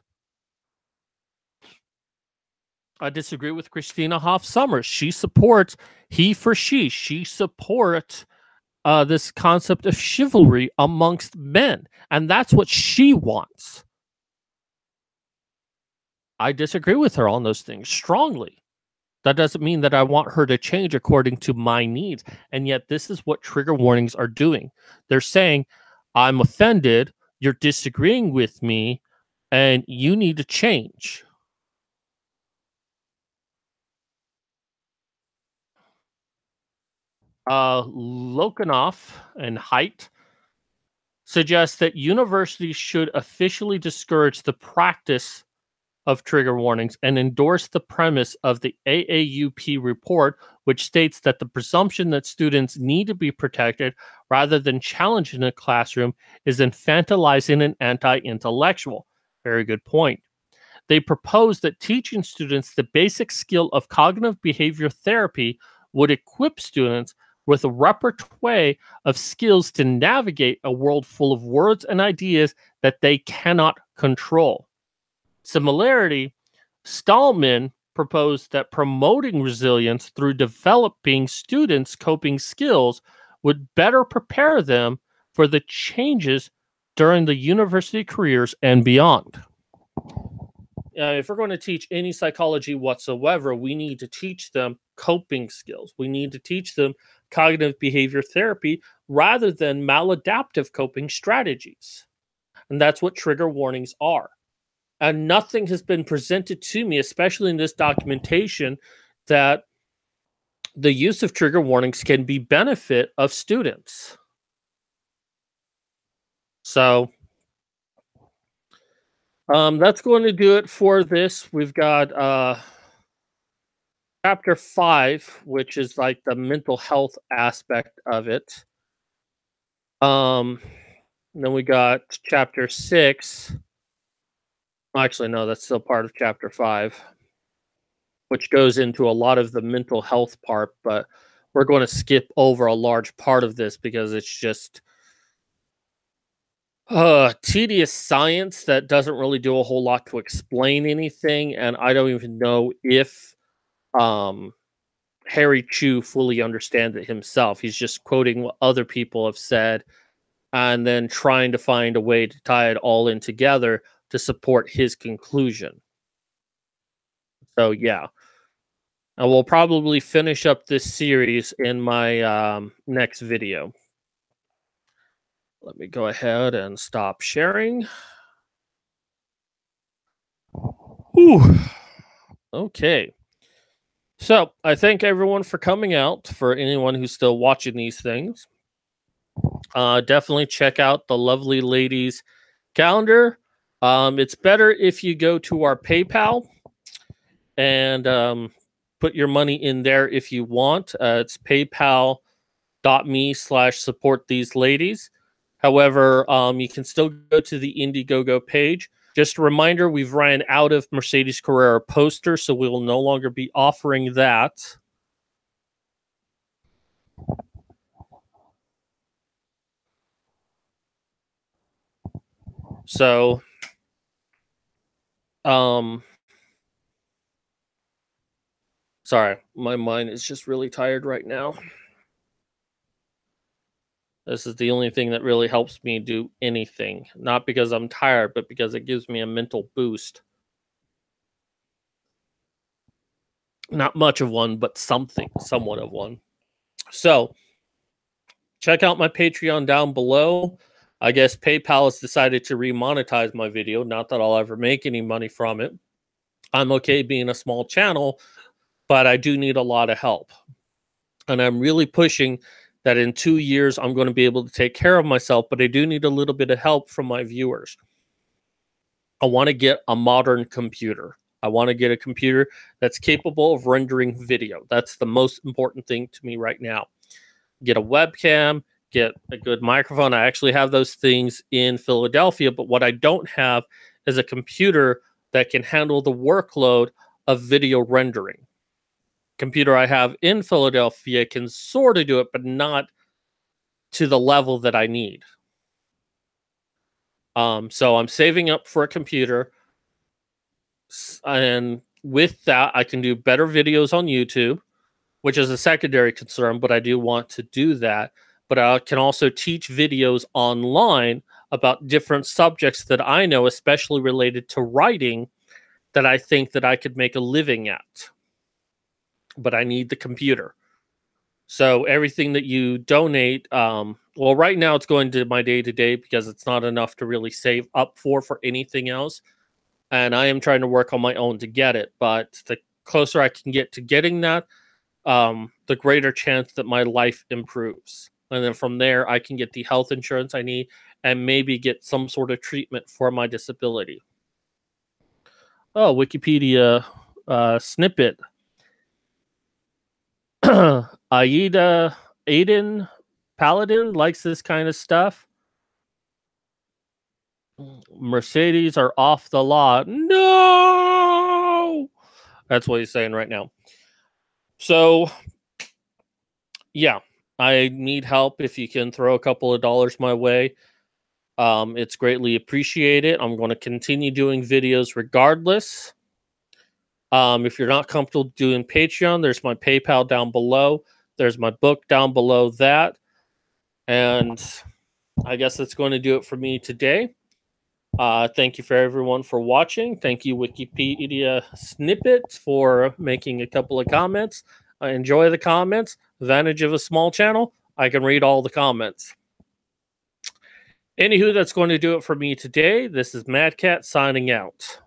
A: I disagree with Christina Hoff Sommers. She supports he for she. She supports this concept of chivalry amongst men, and that's what she wants. I disagree with her on those things strongly. That doesn't mean that I want her to change according to my needs. And yet, this is what trigger warnings are doing. They're saying, I'm offended, you're disagreeing with me, and you need to change. Lokanoff and Haidt suggests that universities should officially discourage the practice of trigger warnings and endorse the premise of the AAUP report, which states that the presumption that students need to be protected rather than challenged in a classroom is infantilizing and anti-intellectual. Very good point. They propose that teaching students the basic skill of cognitive behavior therapy would equip students with a repertoire of skills to navigate a world full of words and ideas that they cannot control. Similarly, Stallman proposed that promoting resilience through developing students' coping skills would better prepare them for the changes during the university careers and beyond. If we're going to teach any psychology whatsoever, we need to teach them coping skills. We need to teach them cognitive behavior therapy rather than maladaptive coping strategies. And that's what trigger warnings are. And nothing has been presented to me, especially in this documentation, that the use of trigger warnings can be benefit of students. So that's going to do it for this. We've got chapter 5, which is like the mental health aspect of it. Then we got chapter 6. Actually, no, that's still part of chapter 5, which goes into a lot of the mental health part, but we're going to skip over a large part of this because it's just tedious science that doesn't really do a whole lot to explain anything, and I don't even know if Harry Chu fully understands it himself. He's just quoting what other people have said and then trying to find a way to tie it all in together to support his conclusion. So yeah. And we'll probably finish up this series in my next video. Let me go ahead and stop sharing. Whew. Okay. So I thank everyone for coming out. For anyone who's still watching these things, definitely check out the lovely ladies' calendar. It's better if you go to our PayPal and put your money in there if you want. It's paypal.me/support these ladies. However, you can still go to the Indiegogo page. Just a reminder, we've ran out of Mercedes Carrera posters, so we will no longer be offering that. So, Sorry, my mind is just really tired right now. This is the only thing that really helps me do anything. Not because I'm tired, but because it gives me a mental boost. Not much of one, but something, somewhat of one. So, check out my Patreon down below. I guess PayPal has decided to remonetize my video. Not that I'll ever make any money from it. I'm okay being a small channel, but I do need a lot of help. And I'm really pushing that in 2 years, I'm going to be able to take care of myself, but I do need a little bit of help from my viewers. I want to get a modern computer. I want to get a computer that's capable of rendering video. That's the most important thing to me right now. Get a webcam, get a good microphone. I actually have those things in Philadelphia, but what I don't have is a computer that can handle the workload of video rendering. Computer I have in Philadelphia can sort of do it, but not to the level that I need. So I'm saving up for a computer, and with that, I can do better videos on YouTube, which is a secondary concern, but I do want to do that. But I can also teach videos online about different subjects that I know, especially related to writing, that I think that I could make a living at. But I need the computer. So everything that you donate, well, right now it's going to my day-to-day because it's not enough to really save up for anything else. And I am trying to work on my own to get it. But the closer I can get to getting that, the greater chance that my life improves. And then from there, I can get the health insurance I need and maybe get some sort of treatment for my disability. Oh, Wikipedia snippet. Aiden Paladin likes this kind of stuff. Mercedes are off the lot. No! That's what he's saying right now. So, yeah, I need help. If you can throw a couple of dollars my way, it's greatly appreciated. I'm going to continue doing videos regardless. If you're not comfortable doing Patreon, there's my PayPal down below. There's my book down below that. And I guess that's going to do it for me today. Thank you for everyone for watching. Thank you, Wikipedia Snippet, for making a couple of comments. I enjoy the comments. Advantage of a small channel, I can read all the comments. Anywho, that's going to do it for me today. This is Mad Cat signing out.